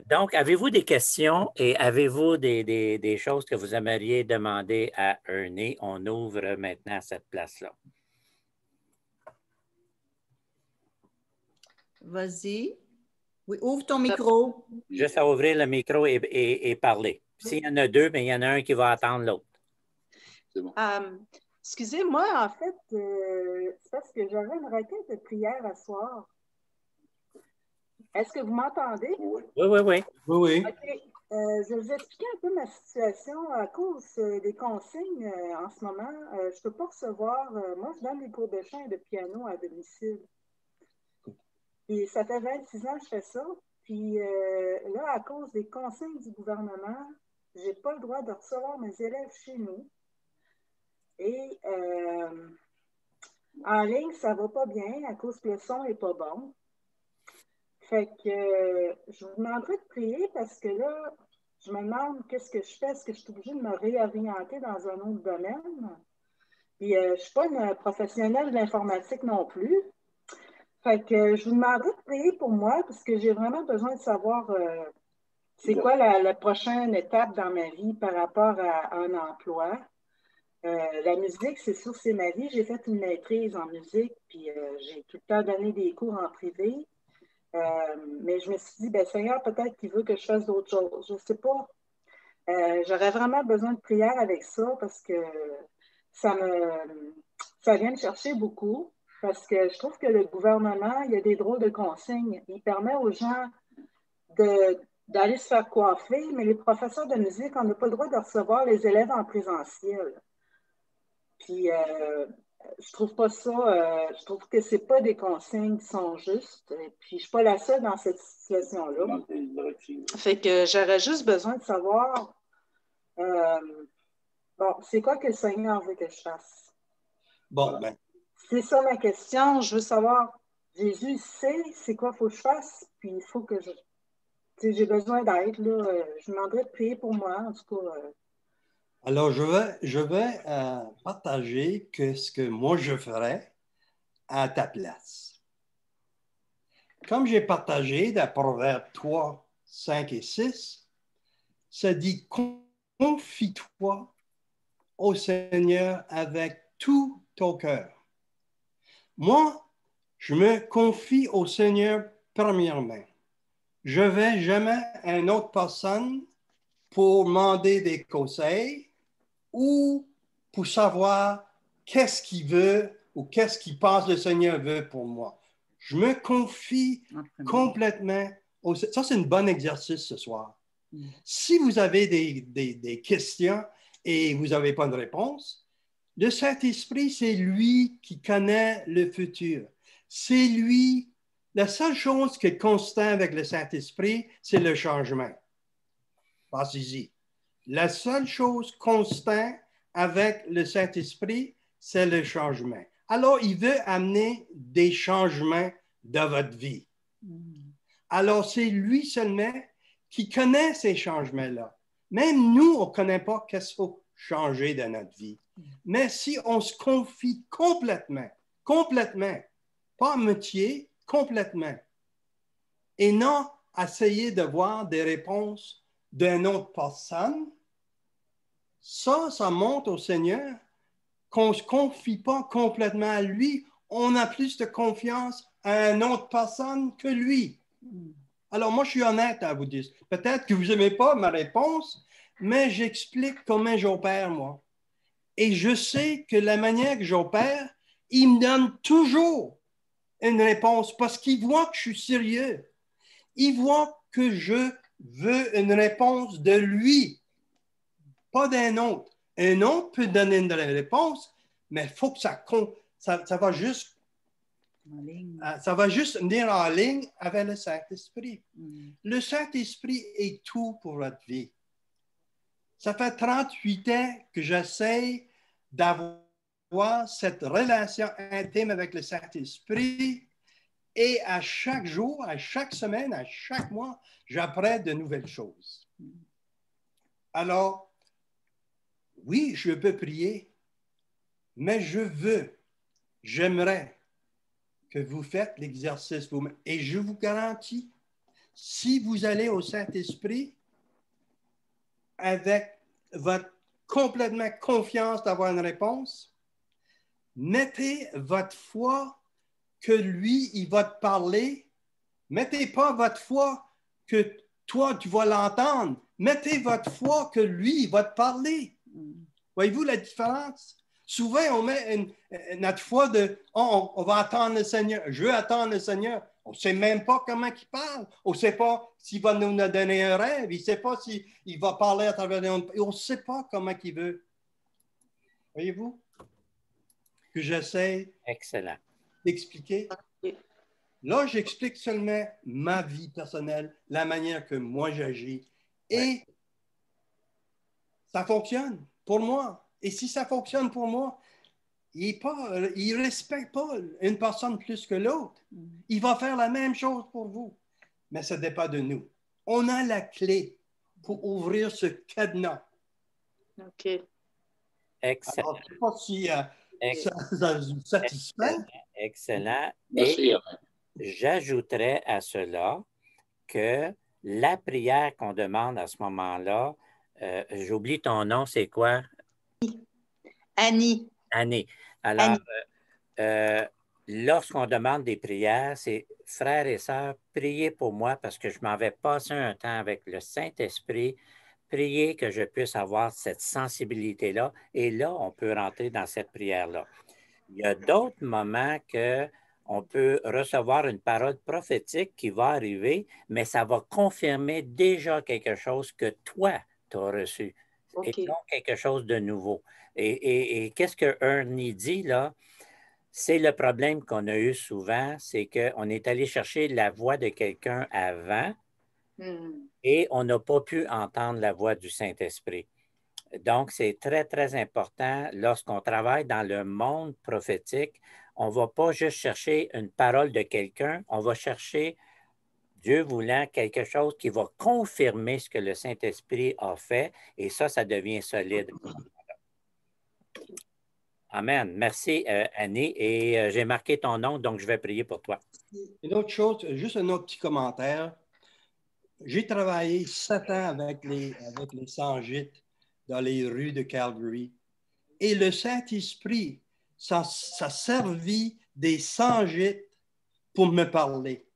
Donc, avez-vous des questions et avez-vous des choses que vous aimeriez demander à Ernie? On ouvre maintenant cette place-là. Vas-y. Oui, ouvre ton micro. Juste à ouvrir le micro et parler. S'il y en a deux, mais il y en a un qui va attendre l'autre. C'est bon. Excusez-moi, en fait, c'est parce que j'avais une requête de prière à soir. Est-ce que vous m'entendez? Oui. Oui, oui, oui. Oui, oui. OK. Je vais vous expliquer un peu ma situation à cause des consignes en ce moment. Je ne peux pas recevoir. Moi, je donne des cours de chant et de piano à domicile. Et ça fait 26 ans que je fais ça. Puis là, à cause des consignes du gouvernement, je n'ai pas le droit de recevoir mes élèves chez nous. Et en ligne, ça ne va pas bien à cause que le son n'est pas bon. Fait que je vous demanderai de prier parce que là, je me demande qu'est-ce que je fais. Est-ce que je suis obligée de me réorienter dans un autre domaine? Puis je ne suis pas une professionnelle de l'informatique non plus. Fait que je vous demanderai de prier pour moi parce que j'ai vraiment besoin de savoir c'est quoi la prochaine étape dans ma vie par rapport à un emploi. La musique, c'est sûr, c'est ma vie. J'ai fait une maîtrise en musique, puis j'ai tout le temps donné des cours en privé. Mais je me suis dit, ben Seigneur, peut-être qu'il veut que je fasse d'autres choses. Je ne sais pas. J'aurais vraiment besoin de prière avec ça parce que ça vient me chercher beaucoup. Parce que je trouve que le gouvernement, il y a des drôles de consignes. Il permet aux gens d'aller se faire coiffer, mais les professeurs de musique, on n'a pas le droit de recevoir les élèves en présentiel. Puis, je trouve pas ça, je trouve que c'est pas des consignes qui sont justes. Et puis, je ne suis pas la seule dans cette situation-là. Fait que j'aurais juste besoin de savoir, bon, c'est quoi que le Seigneur veut que je fasse? Bon, ben. C'est ça ma question. Je veux savoir, Jésus sait c'est quoi qu'il faut que je fasse, puis il faut que j'ai besoin d'aide, là. Je vous demanderais de prier pour moi, en tout cas. Alors, je vais partager ce que moi je ferais à ta place. Comme j'ai partagé dans Proverbes 3, 5 et 6, ça dit « Confie-toi au Seigneur avec tout ton cœur. » Moi, je me confie au Seigneur premièrement. Je ne vais jamais à une autre personne pour demander des conseils ou pour savoir qu'est-ce qu'il veut ou qu'est-ce qu'il pense le Seigneur veut pour moi. Je me confie complètement. Ça, c'est un bon exercice ce soir. Si vous avez des questions et vous n'avez pas de réponse, le Saint-Esprit, c'est lui qui connaît le futur. C'est lui. La seule chose qui est constante avec le Saint-Esprit, c'est le changement. Pensez-y. La seule chose constante avec le Saint-Esprit, c'est le changement. Alors, il veut amener des changements dans votre vie. Alors, c'est lui seulement qui connaît ces changements-là. Même nous, on ne connaît pas qu'est-ce qu'il faut changer dans notre vie. Mais si on se confie complètement, pas à moitié, complètement, et non essayer de voir des réponses d'une autre personne, ça montre au Seigneur qu'on ne se confie pas complètement à lui, on a plus de confiance à une autre personne que lui. Alors, moi, je suis honnête à vous dire. Peut-être que vous n'aimez pas ma réponse, mais j'explique comment j'opère, moi. Et je sais que la manière que j'opère, il me donne toujours une réponse parce qu'il voit que je suis sérieux. Il voit que je veux une réponse de lui, pas d'un autre. Un autre peut donner une réponse, mais il faut que ça va juste venir en ligne avec le Saint-Esprit. Le Saint-Esprit est tout pour votre vie. Ça fait 38 ans que j'essaie d'avoir cette relation intime avec le Saint-Esprit et à chaque jour, à chaque semaine, à chaque mois, j'apprends de nouvelles choses. Alors, oui, je peux prier, mais j'aimerais que vous faites l'exercice vous-même. Et je vous garantis, si vous allez au Saint-Esprit avec votre complètement confiance d'avoir une réponse, mettez votre foi que lui, il va te parler. Mettez pas votre foi que toi, tu vas l'entendre. Mettez votre foi que lui, il va te parler. Voyez-vous la différence? Souvent, on met notre foi de on va attendre le Seigneur. Je veux attendre le Seigneur. On ne sait même pas comment il parle. On ne sait pas s'il va nous donner un rêve. Il ne sait pas s'il va parler à travers on ne sait pas comment il veut. Voyez-vous? Que j'essaie d'expliquer. Là, j'explique seulement ma vie personnelle, la manière que moi j'agis. Et ça fonctionne pour moi. Et si ça fonctionne pour moi, il ne respecte pas une personne plus que l'autre. Il va faire la même chose pour vous. Mais ça dépend de nous. On a la clé pour ouvrir ce cadenas. OK. Excellent. Alors, je ne sais pas si ça vous satisfait. Excellent. Merci. Et j'ajouterais à cela que la prière qu'on demande à ce moment-là, j'oublie ton nom, c'est quoi? Annie. Annie. Alors, lorsqu'on demande des prières, c'est frères et sœurs, priez pour moi parce que je m'en vais passer un temps avec le Saint-Esprit. Priez que je puisse avoir cette sensibilité-là. Et là, on peut rentrer dans cette prière-là. Il y a d'autres moments qu'on peut recevoir une parole prophétique qui va arriver, mais ça va confirmer déjà quelque chose que toi, tu as reçu. Et non quelque chose de nouveau. Et qu'est-ce que Ernie dit là? C'est le problème qu'on a eu souvent, c'est qu'on est allé chercher la voix de quelqu'un avant et on n'a pas pu entendre la voix du Saint-Esprit. Donc, c'est très, très important lorsqu'on travaille dans le monde prophétique, on ne va pas juste chercher une parole de quelqu'un, on va chercher, Dieu voulant, quelque chose qui va confirmer ce que le Saint-Esprit a fait et ça devient solide. Amen. Merci, Annie. Et j'ai marqué ton nom, donc je vais prier pour toi. Une autre chose, juste un autre petit commentaire. J'ai travaillé 7 ans avec les sans-gîtes dans les rues de Calgary. Et le Saint-Esprit, ça servit des sans-gîtes pour me parler.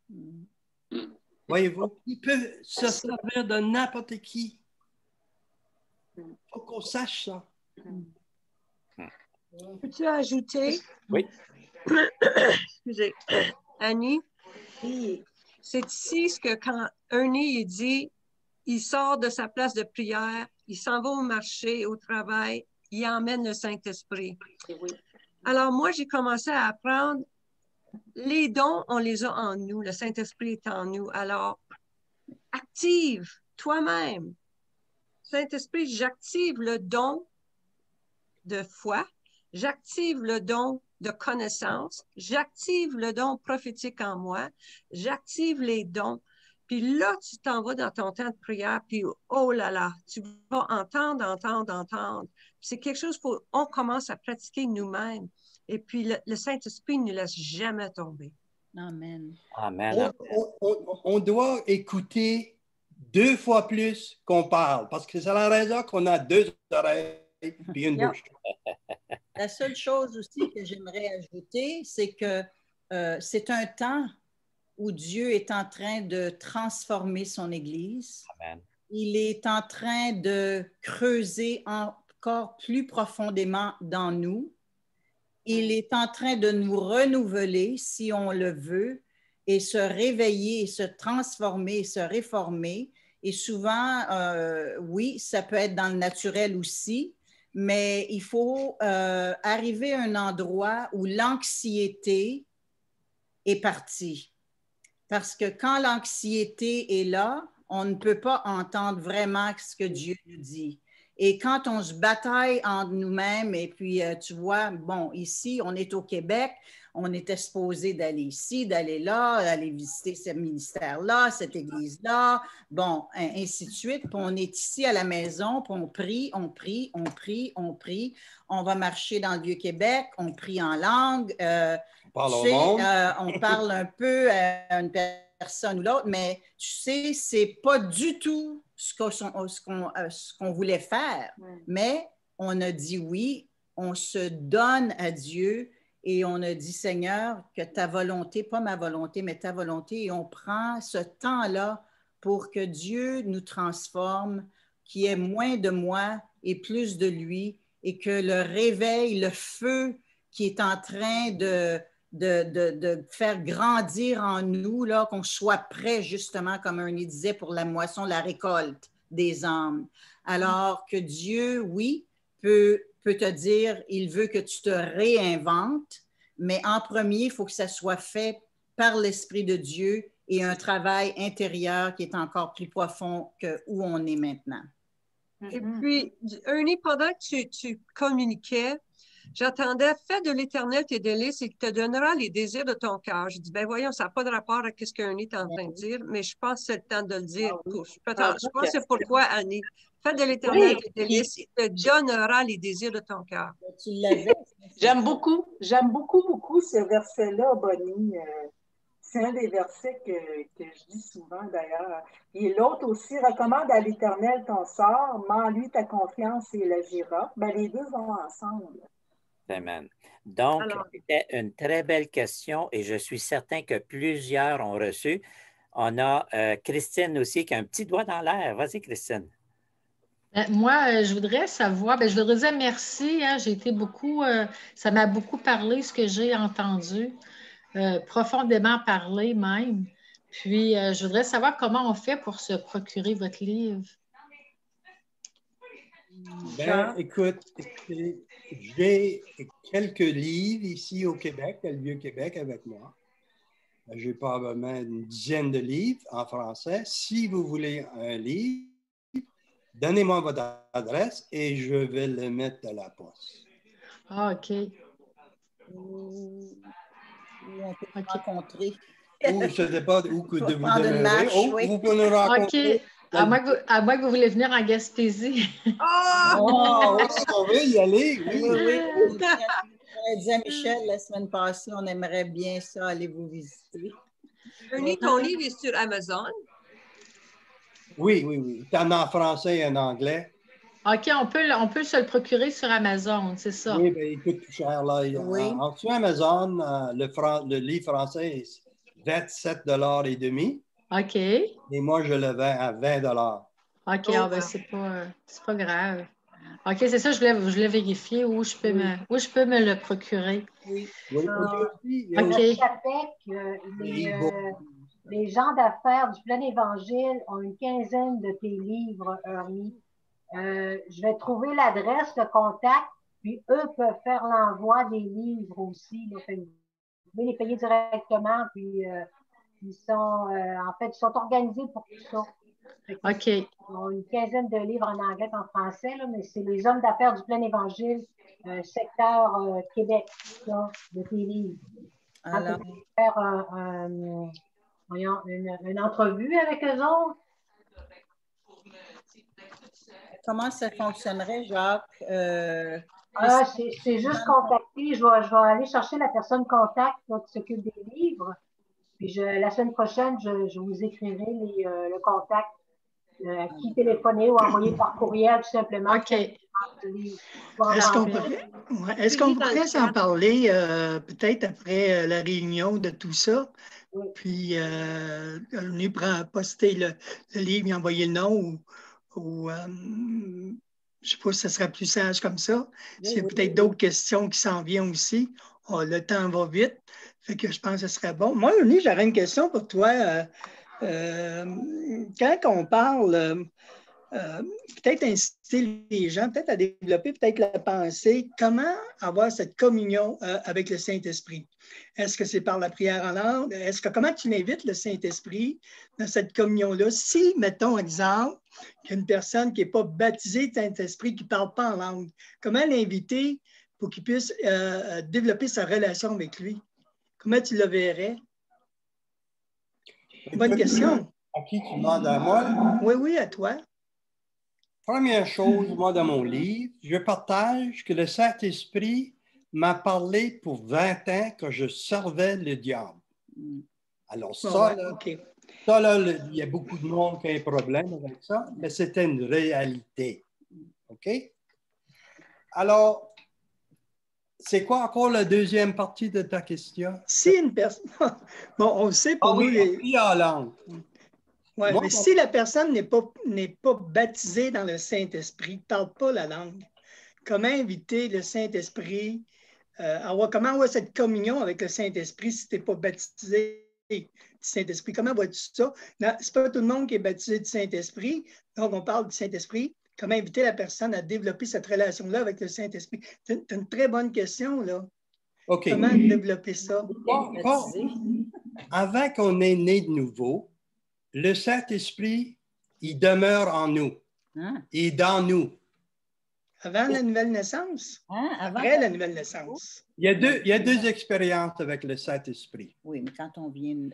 Voyez-vous, il peut se servir de n'importe qui. Il faut qu'on sache ça. Peux-tu ajouter? Oui. Excusez. Annie? Oui. C'est ici ce que quand Ernie dit, il sort de sa place de prière, il s'en va au marché, au travail, il emmène le Saint-Esprit. Oui. Alors moi, j'ai commencé à apprendre, les dons, on les a en nous, le Saint-Esprit est en nous. Alors, active toi-même. Saint-Esprit, j'active le don de foi, j'active le don de connaissance, j'active le don prophétique en moi, j'active les dons Puis là, tu t'en vas dans ton temps de prière, puis oh là là, tu vas entendre. C'est quelque chose qu'on commence à pratiquer nous-mêmes. Et puis, le Saint-Esprit ne nous laisse jamais tomber. Amen. Amen. On doit écouter 2 fois plus qu'on parle, parce que c'est la raison qu'on a 2 oreilles et une bouche. La seule chose aussi que j'aimerais ajouter, c'est que c'est un temps où Dieu est en train de transformer son Église. Amen. Il est en train de creuser encore plus profondément dans nous. Il est en train de nous renouveler, si on le veut, et se réveiller, se transformer, se réformer. Et souvent, oui, ça peut être dans le naturel aussi, mais il faut arriver à un endroit où l'anxiété est partie. Parce que quand l'anxiété est là, on ne peut pas entendre vraiment ce que Dieu nous dit. Et quand on se bataille entre nous-mêmes, et puis tu vois, bon, ici, on est au Québec, on est exposé d'aller ici, d'aller là, d'aller visiter ce ministère-là, cette église-là, bon, ainsi de suite. Puis on est ici à la maison, puis on prie, on prie, on prie, on prie. On va marcher dans le Vieux-Québec, on prie en langue. On parle un peu à une personne ou l'autre, mais tu sais, c'est pas du tout ce qu'on voulait faire. Mais on a dit oui, on se donne à Dieu et on a dit, Seigneur, que ta volonté, pas ma volonté, mais ta volonté, et on prend ce temps-là pour que Dieu nous transforme, qu'il y ait moins de moi et plus de lui, et que le réveil, le feu qui est en train de faire grandir en nous, là, qu'on soit prêt, justement, comme Ernie disait, pour la moisson, la récolte des âmes. Alors que Dieu, oui, peut te dire, il veut que tu te réinventes, mais en premier, il faut que ça soit fait par l'Esprit de Dieu et un travail intérieur qui est encore plus profond que où on est maintenant. Et puis, Ernie, pendant que tu communiquais, j'attendais, fais de l'Éternel tes délices et il te donnera les désirs de ton cœur. Je dis, ben voyons, ça n'a pas de rapport avec ce qu'Ernie est en train de dire, mais je pense que c'est le temps de le dire. Je pense que c'est pourquoi, Annie. Fais de l'Éternel tes délices, il te donnera les désirs de ton cœur. Tu l'avais. J'aime beaucoup ce verset-là, Bonnie. C'est un des versets que je dis souvent d'ailleurs. Et l'autre aussi, recommande à l'Éternel ton sort, mets en lui ta confiance et il agira. Ben, les deux vont ensemble. Amen. Donc, c'était une très belle question et je suis certain que plusieurs ont reçu. On a Christine aussi qui a un petit doigt dans l'air. Vas-y, Christine. Moi, je voudrais savoir, je voudrais dire merci. Hein, j'ai été beaucoup, ça m'a beaucoup parlé ce que j'ai entendu, profondément parlé même. Puis, je voudrais savoir comment on fait pour se procurer votre livre. Ben, écoute, j'ai quelques livres ici au Québec, à le Vieux-Québec avec moi. J'ai probablement une dizaine de livres en français. Si vous voulez un livre, donnez-moi votre adresse et je vais le mettre à la poste. Ah, OK. Où on peut se rencontrer. Ou je ne sais pas où que de vous donner. Vous pouvez nous rencontrer. OK. À moins que vous voulez venir en Gaspésie. Oh, oui, on veut y aller. Oui. On dit à Michel la semaine passée, on aimerait bien ça, aller vous visiter. Ernie, ton livre est sur Amazon? Oui. C'est en français et en anglais. OK, on peut se le procurer sur Amazon, c'est ça? Oui, bien, il coûte plus cher. Là. Sur Amazon, le livre français est 27,50 $. OK. Et moi, je le vends à 20 $. OK, c'est pas grave. OK, c'est ça, je voulais vérifier où je peux me le procurer. Oui. OK. Les gens d'affaires du Plein Évangile ont une quinzaine de tes livres, Ernie. Je vais trouver l'adresse, le contact, puis eux peuvent faire l'envoi des livres aussi. Là. Vous pouvez les payer directement, puis ils sont organisés pour tout ça. OK. Ils ont une quinzaine de livres en anglais et en français, là, mais c'est les hommes d'affaires du Plein Évangile, secteur Québec, là, de tes livres. Alors, faire voyons, une entrevue avec eux autres. Comment ça fonctionnerait, Jacques? C'est juste contacter. Je vais aller chercher la personne contact là, qui s'occupe des livres. Puis la semaine prochaine, je vous écrirai le contact. À qui téléphoner ou envoyer par courriel, tout simplement. OK. Est-ce qu'on pourrait s'en parler peut-être après la réunion de tout ça? Oui. Puis, on pourra poster le livre et envoyer le nom ou je ne sais pas si ça sera plus sage comme ça. Oui, S'il y a peut-être d'autres questions qui s'en viennent aussi. Le temps va vite. Fait que je pense que ce serait bon. Moi, Oni, j'aurais une question pour toi. Quand on parle, peut-être inciter les gens, peut-être à développer peut-être la pensée, comment avoir cette communion avec le Saint-Esprit? Est-ce que c'est par la prière en langue? Comment tu invites le Saint-Esprit dans cette communion-là? Si, mettons exemple, qu'il y a une personne qui n'est pas baptisée de Saint-Esprit, qui ne parle pas en langue, comment l'inviter pour qu'il puisse développer sa relation avec lui? Comment tu le verrais? Bonne question. À qui tu demandes à moi? Oui, à toi. Première chose, moi, dans mon livre, je partage que le Saint-Esprit m'a parlé pour 20 ans que je servais le diable. Alors ça, il y a beaucoup de monde qui a un problème avec ça, mais c'était une réalité. OK? Alors, c'est quoi encore la deuxième partie de ta question? Si une personne... Bon, on sait pour nous... Oui, en langue. Oui, mais si la personne n'est pas baptisée dans le Saint-Esprit, ne parle pas la langue, comment inviter le Saint-Esprit, comment avoir cette communion avec le Saint-Esprit si tu n'es pas baptisé du Saint-Esprit? Comment vois-tu ça? Ce n'est pas tout le monde qui est baptisé du Saint-Esprit, donc on parle du Saint-Esprit. Comment inviter la personne à développer cette relation-là avec le Saint-Esprit? C'est une très bonne question, là. Okay. Comment développer ça? Avant qu'on est né de nouveau, le Saint-Esprit, il demeure en nous. Il est dans nous. Avant la nouvelle naissance? Après la nouvelle naissance? Il y a deux expériences avec le Saint-Esprit. Oui, mais quand on vient...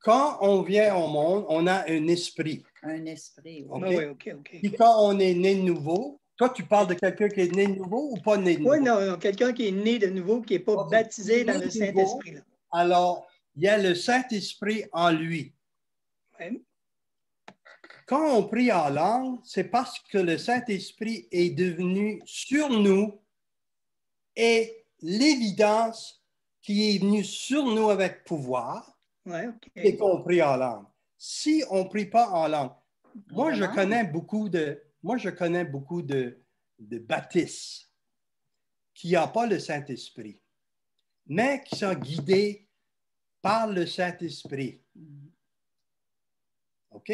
Quand on vient au monde, on a un esprit. Un esprit, oui. Okay? Oui, OK. Puis quand on est né de nouveau, toi, tu parles de quelqu'un qui est né de nouveau ou pas né de nouveau? Oui, non, quelqu'un qui est né de nouveau, qui n'est pas baptisé dans le Saint-Esprit. Alors, il y a le Saint-Esprit en lui. Oui. Quand on prie en langue, c'est parce que le Saint-Esprit est devenu sur nous et l'évidence qui est venue sur nous avec pouvoir, c'est qu'on prie en langue. Si on ne prie pas en langue, moi je connais beaucoup de baptistes qui n'ont pas le Saint-Esprit, mais qui sont guidés par le Saint-Esprit. OK?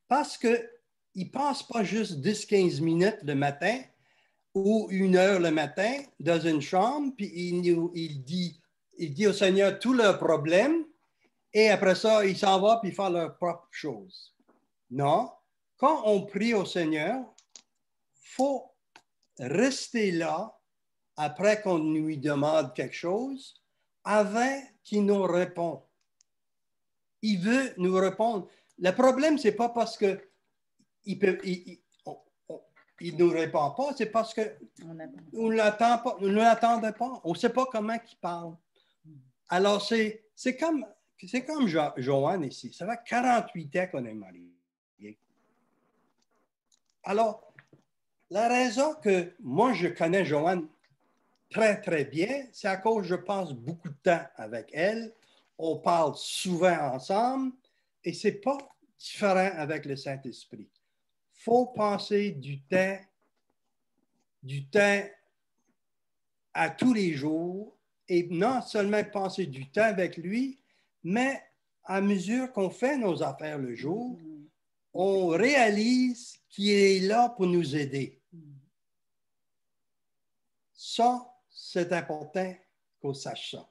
Parce qu'ils ne passent pas juste 10-15 minutes le matin ou 1 heure le matin dans une chambre, puis il dit au Seigneur tous leurs problèmes, et après ça, il s'en va puis il fait leur propre chose. Non. Quand on prie au Seigneur, il faut rester là après qu'on lui demande quelque chose, avant qu'il nous réponde. Il veut nous répondre. Le problème, ce n'est pas parce qu'il ne nous répond pas, c'est parce qu'on ne l'attendait pas. On ne sait pas comment il parle. Alors, c'est comme Joanne ici. Ça fait 48 ans qu'on est mariés. Alors, la raison que moi, je connais Joanne très, très bien, c'est à cause je passe beaucoup de temps avec elle. On parle souvent ensemble et ce n'est pas différent avec le Saint-Esprit. Il faut passer du temps à tous les jours et non seulement passer du temps avec lui, mais à mesure qu'on fait nos affaires le jour, on réalise qu'il est là pour nous aider. Ça, c'est important qu'on sache ça.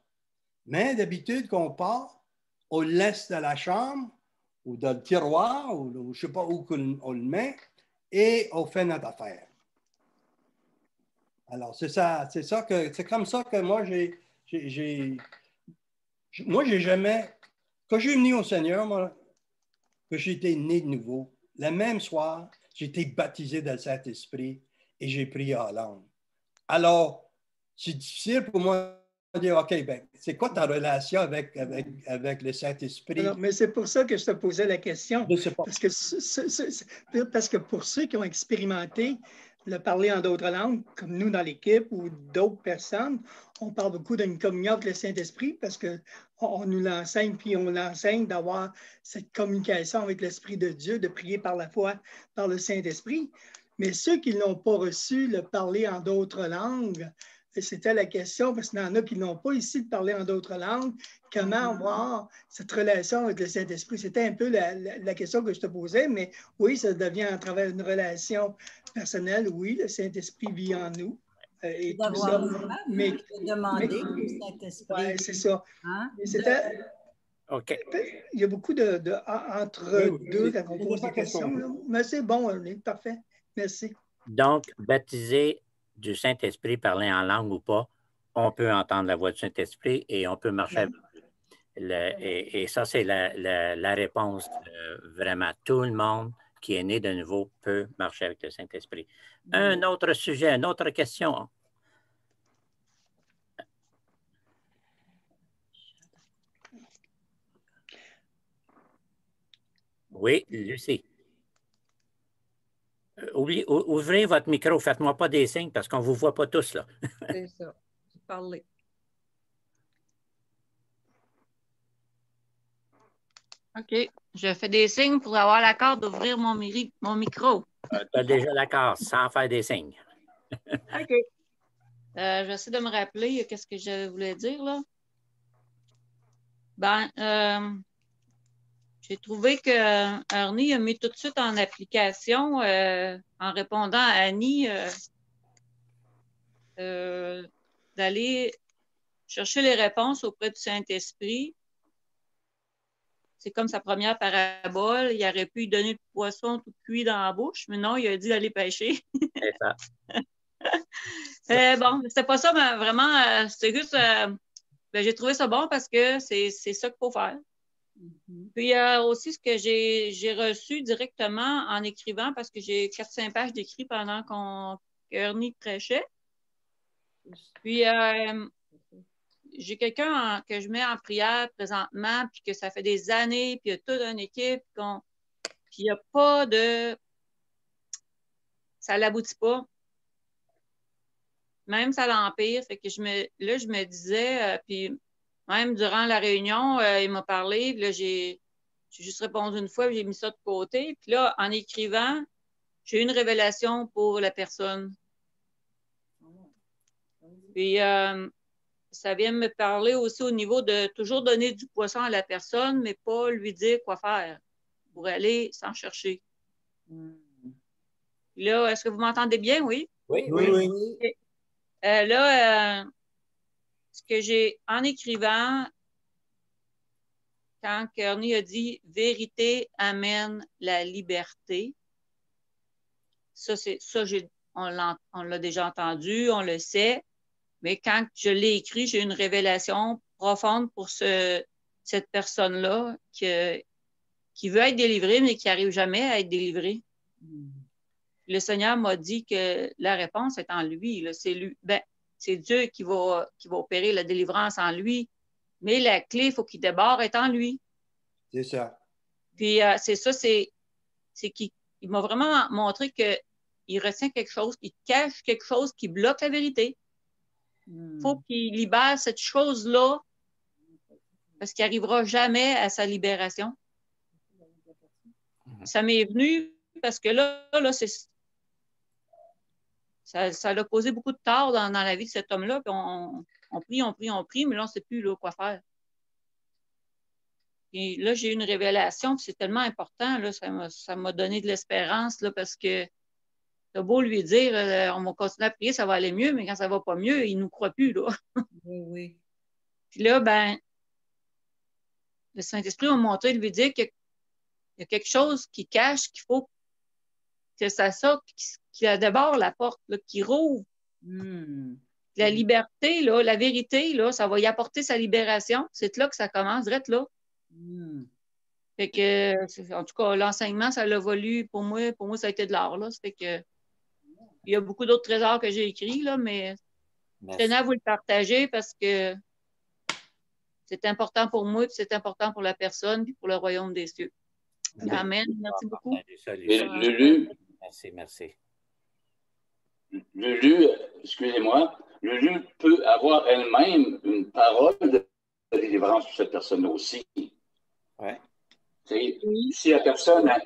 Mais d'habitude, quand on part, on le laisse dans la chambre ou dans le tiroir ou je ne sais pas où on le met et on fait notre affaire. Alors, c'est comme ça que moi, j'ai jamais Quand je suis venu au Seigneur, moi, que j'étais né de nouveau, le même soir, j'ai été baptisé dans le Saint-Esprit et j'ai prié en langue. Alors, c'est difficile pour moi de dire, OK, ben, c'est quoi ta relation avec le Saint-Esprit? Mais c'est pour ça que je te posais la question. Je sais pas. Parce que pour ceux qui ont expérimenté le parler en d'autres langues, comme nous dans l'équipe ou d'autres personnes, on parle beaucoup d'une communion avec le Saint-Esprit parce qu'on nous l'enseigne, puis on l'enseigne d'avoir cette communication avec l'Esprit de Dieu, de prier par la foi, par le Saint-Esprit. Mais ceux qui ne l'ont pas reçu, le parler en d'autres langues, c'était la question, parce qu'il y en a qui n'ont pas ici de parler en d'autres langues. Comment avoir cette relation avec le Saint-Esprit? C'était un peu la question que je te posais, mais oui, ça devient à travers une relation personnelle. Oui, le Saint-Esprit vit en nous. Et tout ça. Mais demander au Saint-Esprit. Oui, c'est ça. Hein? OK. Il y a beaucoup entre deux quand on pose des questions. Là. Mais c'est bon, parfait. Merci. Donc, baptisé du Saint-Esprit, parler en langue ou pas, on peut entendre la voix du Saint-Esprit et on peut marcher avec lui. Et ça, c'est la réponse. Vraiment, tout le monde qui est né de nouveau peut marcher avec le Saint-Esprit. Un autre sujet, une autre question. Oui, Lucie. Ouvrez votre micro, faites-moi pas des signes parce qu'on ne vous voit pas tous là. C'est ça, parlez. OK. Je fais des signes pour avoir l'accord d'ouvrir mon micro. Tu as déjà l'accord, sans faire des signes. OK. J'essaie de me rappeler qu'est-ce que je voulais dire là. Ben, j'ai trouvé que Ernie a mis tout de suite en application, en répondant à Annie, d'aller chercher les réponses auprès du Saint-Esprit. C'est comme sa première parabole. Il aurait pu lui donner le poisson tout cuit dans la bouche, mais non, il a dit d'aller pêcher. C'est ça. Bon, c'était pas ça, mais vraiment, c'est juste, ben, j'ai trouvé ça bon parce que c'est ça qu'il faut faire. Puis, il y a aussi ce que j'ai reçu directement en écrivant parce que j'ai 4-5 pages d'écrit pendant qu'Ernie prêchait. Puis, j'ai quelqu'un que je mets en prière présentement, puis que ça fait des années, puis il y a toute une équipe, puis il n'y a pas de... Ça l'aboutit pas. Même ça l'empire. Fait que là, je me disais, puis même durant la réunion, il m'a parlé, puis là, j'ai juste répondu une fois, puis j'ai mis ça de côté. Puis là, en écrivant, j'ai eu une révélation pour la personne. Puis, ça vient me parler aussi au niveau de toujours donner du poisson à la personne, mais pas lui dire quoi faire pour aller s'en chercher. Là, est-ce que vous m'entendez bien? Oui? Oui. Okay. Là, ce que j'ai en écrivant, quand Ernie a dit « Vérité amène la liberté », on l'a déjà entendu, on le sait, mais quand je l'ai écrit, j'ai eu une révélation profonde pour cette personne-là qui veut être délivrée, mais qui n'arrive jamais à être délivrée. Le Seigneur m'a dit que la réponse est en lui. C'est lui. Ben, c'est Dieu qui va opérer la délivrance en lui, mais la clé, il faut qu'il déborde, est en lui. C'est ça. Puis c'est ça, c'est qu'il m'a vraiment montré qu'il retient quelque chose, qu'il cache quelque chose qui bloque la vérité. Il faut qu'il libère cette chose-là parce qu'il n'arrivera jamais à sa libération. Ça m'est venu parce que là ça l'a causé beaucoup de tort dans la vie de cet homme-là. Puis on prie, mais là, on ne sait plus là, quoi faire. Et là, j'ai eu une révélation, puis c'est tellement important, là, ça m'a donné de l'espérance, là, parce que t'as beau lui dire, on va continuer à prier, ça va aller mieux, mais quand ça ne va pas mieux, il ne nous croit plus, là. Oui. Puis là, ben, le Saint-Esprit m'a montré de lui dire qu'il y a quelque chose qui cache, qu'il faut que ça sorte, qu'il a d'abord la porte, qu'il rouvre. La liberté, là, la vérité, là, ça va y apporter sa libération. C'est là que ça commence, direct là. Fait que, en tout cas, l'enseignement, ça l'a valu pour moi. Pour moi, ça a été de l'art. Là. Ça fait que, il y a beaucoup d'autres trésors que j'ai écrits, là, mais je tenais à vous le partager parce que c'est important pour moi, puis c'est important pour la personne, puis pour le royaume des cieux. Amen. Merci beaucoup. Lulu, merci. Lulu, excusez-moi, Lulu peut avoir elle-même une parole de délivrance pour cette personne aussi. Ouais. Si la personne elle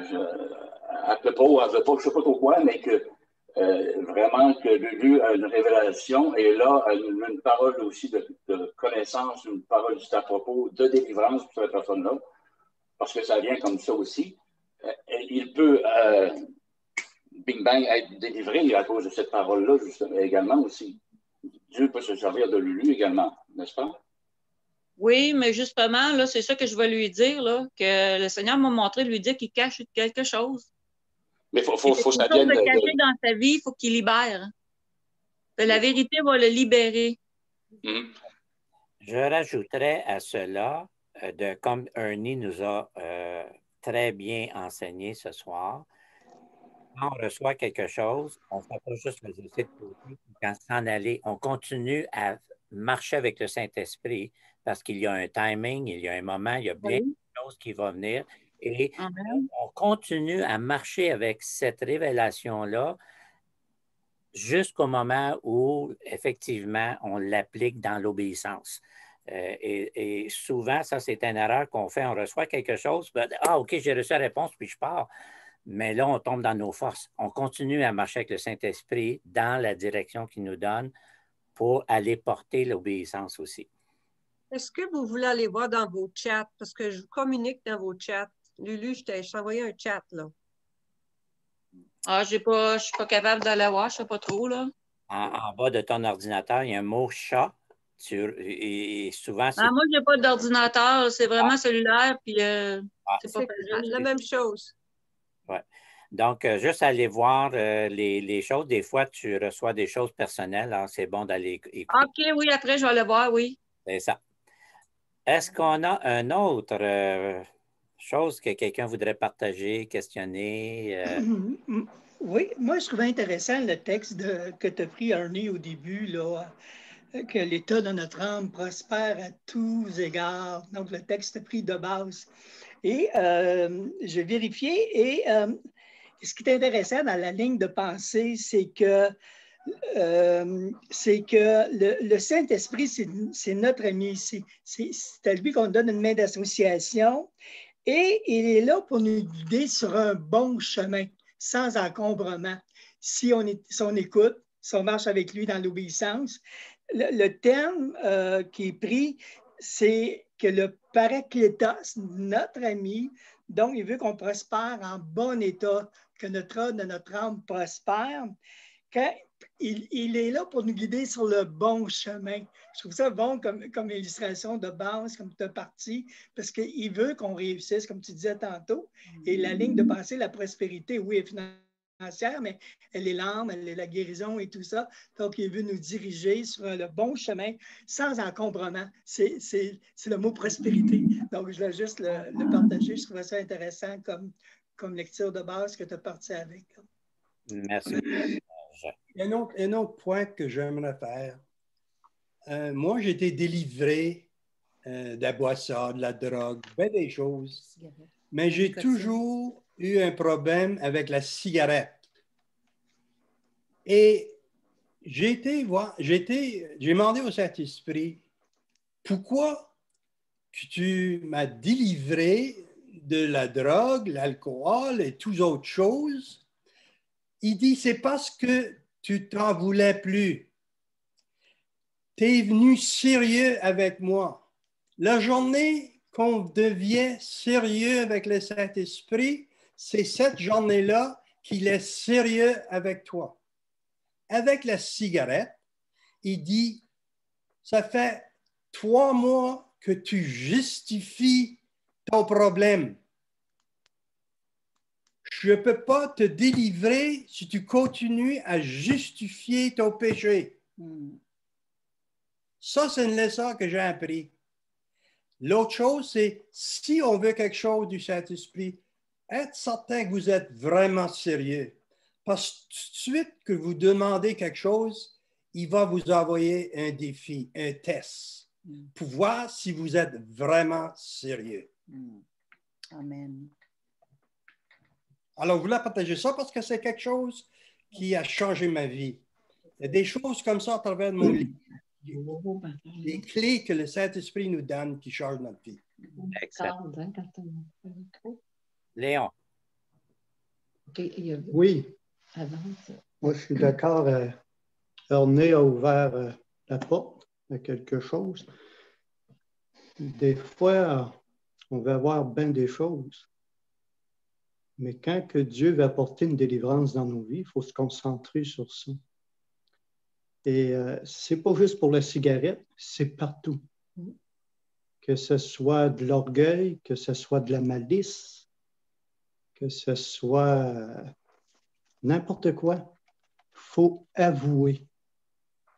ne peut pas, je ne sais pas pourquoi, mais que vraiment que Lulu a une révélation et là, elle a une parole aussi de connaissance, une parole juste à propos de délivrance pour cette personne-là, parce que ça vient comme ça aussi. Il peut, bing bang, être délivré à cause de cette parole-là, justement, également aussi. Dieu peut se servir de Lulu également, n'est-ce pas? Oui, mais justement, là, c'est ça que je vais lui dire, là, que le Seigneur m'a montré, lui dire qu'il cache quelque chose. Mais il faut que ça vienne de cacher dans sa vie, il faut qu'il libère. La vérité va le libérer. Je rajouterais à cela, comme Ernie nous a très bien enseigné ce soir, quand on reçoit quelque chose, on ne fait pas juste le laisser de côté, quand s'en aller, on continue à marcher avec le Saint-Esprit parce qu'il y a un timing, il y a un moment, il y a bien des choses qui vont venir et on continue à marcher avec cette révélation-là jusqu'au moment où, effectivement, on l'applique dans l'obéissance. Et souvent, ça, c'est une erreur qu'on fait. On reçoit quelque chose, ben, OK, j'ai reçu la réponse, puis je pars. Mais là, on tombe dans nos forces. On continue à marcher avec le Saint-Esprit dans la direction qu'il nous donne pour aller porter l'obéissance aussi. Est-ce que vous voulez aller voir dans vos chats? Parce que je vous communique dans vos chats. Lulu, je t'ai envoyé un chat, là. Ah, je ne suis pas capable d'aller voir, je ne sais pas trop, là. En bas de ton ordinateur, il y a un mot chat. Et souvent, c'est... moi, je n'ai pas d'ordinateur, c'est vraiment cellulaire, puis c'est pas la même chose. Ouais. Donc, juste aller voir les choses. Des fois, tu reçois des choses personnelles. Alors, c'est bon d'aller écouter. OK, oui, après, je vais aller voir, oui. C'est ça. Est-ce qu'on a une autre chose que quelqu'un voudrait partager, questionner? Oui, moi, je trouvais intéressant le texte que tu as pris, Ernie, au début, là, que l'état de notre âme prospère à tous égards. Donc, le texte pris de base. Et j'ai vérifié et ce qui est intéressant dans la ligne de pensée, c'est que le Saint-Esprit, c'est notre ami. C'est à lui qu'on donne une main d'association et il est là pour nous guider sur un bon chemin, sans encombrement. Si on écoute, si on marche avec lui dans l'obéissance, le terme qui est pris, c'est que le Paraclétos, notre ami, donc il veut qu'on prospère en bon état, que notre âme prospère. Il est là pour nous guider sur le bon chemin. Je trouve ça bon comme illustration de base, comme tu as parti, parce qu'il veut qu'on réussisse, comme tu disais tantôt. Et la ligne de pensée, la prospérité, oui, est financière, mais elle est l'âme, elle est la guérison et tout ça. Donc, il veut nous diriger sur le bon chemin sans encombrement. C'est le mot prospérité. Donc, je voulais juste le partager. Je trouvais ça intéressant comme lecture de base que tu as parti avec. Merci. Un autre point que j'aimerais faire. Moi, j'ai été délivré de la boisson, de la drogue, bien des choses. Mais j'ai toujours eu un problème avec la cigarette. Et j'ai demandé au Saint-Esprit, pourquoi tu m'as délivré de la drogue, l'alcool et toutes autres choses? Il dit, c'est parce que tu t'en voulais plus. Tu es venu sérieux avec moi. La journée qu'on devient sérieux avec le Saint-Esprit, c'est cette journée-là qu'il est sérieux avec toi. Avec la cigarette, il dit, ça fait 3 mois que tu justifies ton problème. Je ne peux pas te délivrer si tu continues à justifier ton péché. Ça, c'est une leçon que j'ai appris. L'autre chose, c'est si on veut quelque chose du Saint-Esprit, être certain que vous êtes vraiment sérieux. Parce que tout de suite que vous demandez quelque chose, il va vous envoyer un défi, un test, pour voir si vous êtes vraiment sérieux. Amen. Alors, je voulais partager ça parce que c'est quelque chose qui a changé ma vie. Il y a des choses comme ça à travers mon livre. Des clés que le Saint-Esprit nous donne qui changent notre vie. Excellent. Léon. Oui. Moi, je suis d'accord. René a ouvert la porte à quelque chose. Des fois, on va voir bien des choses. Mais quand que Dieu va apporter une délivrance dans nos vies, il faut se concentrer sur ça. Et ce n'est pas juste pour la cigarette, c'est partout. Que ce soit de l'orgueil, que ce soit de la malice, que ce soit n'importe quoi. Il faut avouer.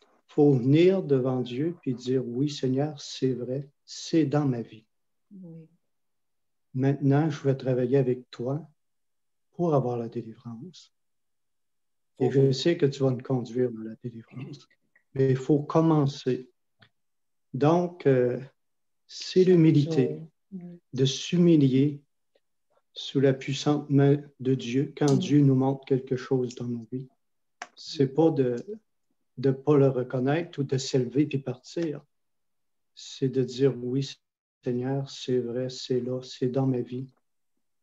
Il faut venir devant Dieu et dire, oui Seigneur, c'est vrai, c'est dans ma vie. Oui. Maintenant, je vais travailler avec toi pour avoir la délivrance. Et je sais que tu vas me conduire dans la délivrance. Mais il faut commencer. Donc, c'est l'humilité de s'humilier sous la puissante main de Dieu quand Dieu nous montre quelque chose dans nos vies. C'est pas de ne pas le reconnaître ou de s'élever puis partir. C'est de dire oui, Seigneur, c'est vrai, c'est là, c'est dans ma vie.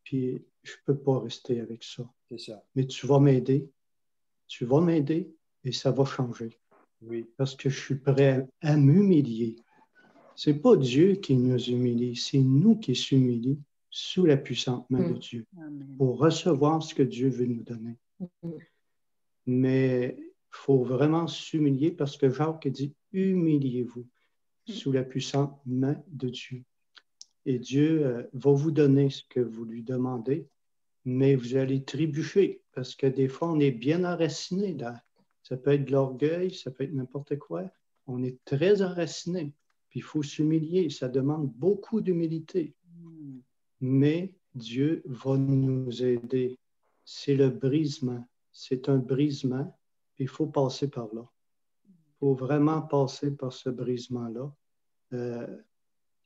Puis je ne peux pas rester avec ça. C'est ça. Mais tu vas m'aider. Tu vas m'aider et ça va changer. Oui. Parce que je suis prêt à m'humilier. Ce n'est pas Dieu qui nous humilie, c'est nous qui s'humilient sous la puissante main de Dieu pour recevoir ce que Dieu veut nous donner. Mais il faut vraiment s'humilier parce que Jacques dit « humiliez-vous sous la puissante main de Dieu ». Et Dieu va vous donner ce que vous lui demandez, mais vous allez trébucher parce que des fois, on est bien enraciné. Ça peut être de l'orgueil, ça peut être n'importe quoi. On est très enraciné. Puis il faut s'humilier. Ça demande beaucoup d'humilité. Mais Dieu va nous aider. C'est le brisement. C'est un brisement. Puis il faut passer par là. Il faut vraiment passer par ce brisement-là.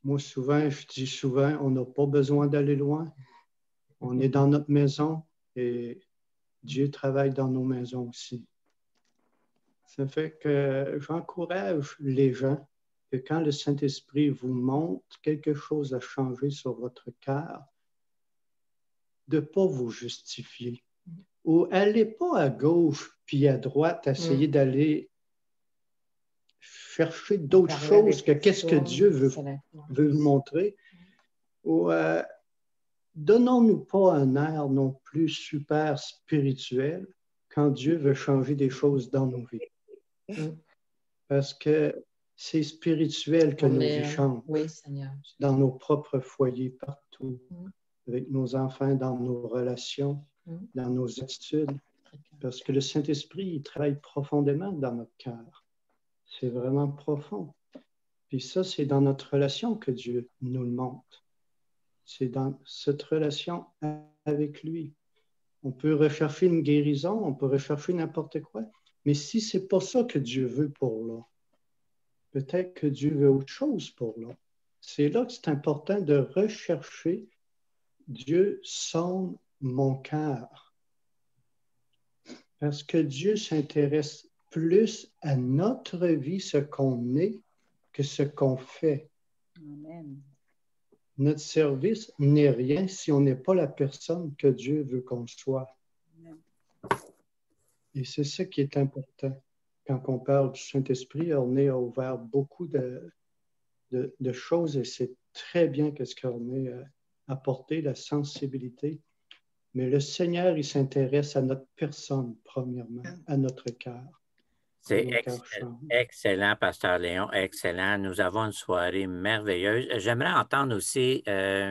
Moi, souvent, je dis souvent, on n'a pas besoin d'aller loin. On est dans notre maison et Dieu travaille dans nos maisons aussi. Ça fait que j'encourage les gens que quand le Saint-Esprit vous montre quelque chose à changer sur votre cœur, de ne pas vous justifier. Ou allez pas à gauche puis à droite, essayer d'aller chercher d'autres choses que qu'est-ce que Dieu veut vous montrer. Ou donnons-nous pas un air non plus super spirituel quand Dieu veut changer des choses dans nos vies. Parce que c'est spirituel que nos vies changent. Oui, Seigneur. Dans nos propres foyers, partout, avec nos enfants, dans nos relations, dans nos attitudes. Parce que le Saint-Esprit, il travaille profondément dans notre cœur. C'est vraiment profond. Puis ça, c'est dans notre relation que Dieu nous le montre. C'est dans cette relation avec lui. On peut rechercher une guérison, on peut rechercher n'importe quoi, mais si ce n'est pas ça que Dieu veut pour là, peut-être que Dieu veut autre chose pour là. C'est là que c'est important de rechercher Dieu sonde mon cœur. Parce que Dieu s'intéresse plus à notre vie, ce qu'on est, que ce qu'on fait. Amen. Notre service n'est rien si on n'est pas la personne que Dieu veut qu'on soit. Amen. Et c'est ça qui est important. Quand on parle du Saint-Esprit, on a ouvert beaucoup de choses et c'est très bien ce qu'on a apporté, la sensibilité. Mais le Seigneur, il s'intéresse à notre personne, premièrement, à notre cœur. C'est excellent, Pasteur Léon, excellent. Nous avons une soirée merveilleuse. J'aimerais entendre aussi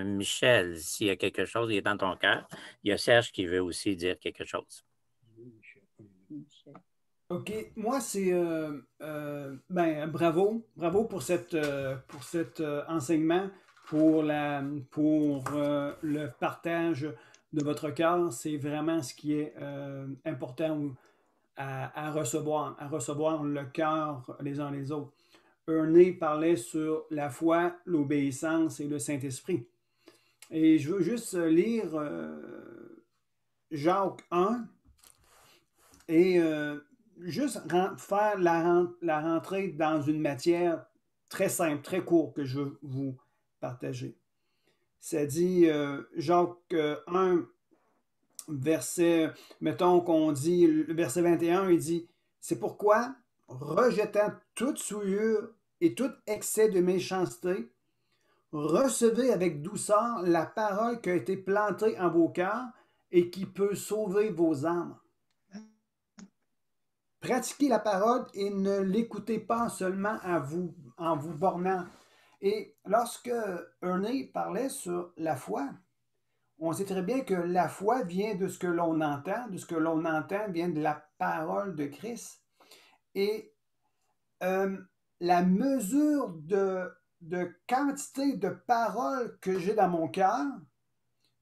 Michel, s'il y a quelque chose qui est dans ton cœur. Il y a Serge qui veut aussi dire quelque chose. OK. Moi, c'est bravo pour cet enseignement. pour le partage de votre cœur. C'est vraiment ce qui est important à recevoir le cœur les uns les autres. Ernie parlait sur la foi, l'obéissance et le Saint-Esprit. Et je veux juste lire Jacques 1 et juste faire la rentrée dans une matière très simple, très courte que je veux vous partager. Ça dit Jacques 1, verset, mettons qu'on dit, le verset 21, il dit, « C'est pourquoi, rejetant toute souillure et tout excès de méchanceté, recevez avec douceur la parole qui a été plantée en vos cœurs et qui peut sauver vos âmes. Pratiquez la parole et ne l'écoutez pas seulement en vous bornant. » Et lorsque Ernie parlait sur la foi, on sait très bien que la foi vient de ce que l'on entend, de ce que l'on entend vient de la parole de Christ. Et la mesure de quantité de paroles que j'ai dans mon cœur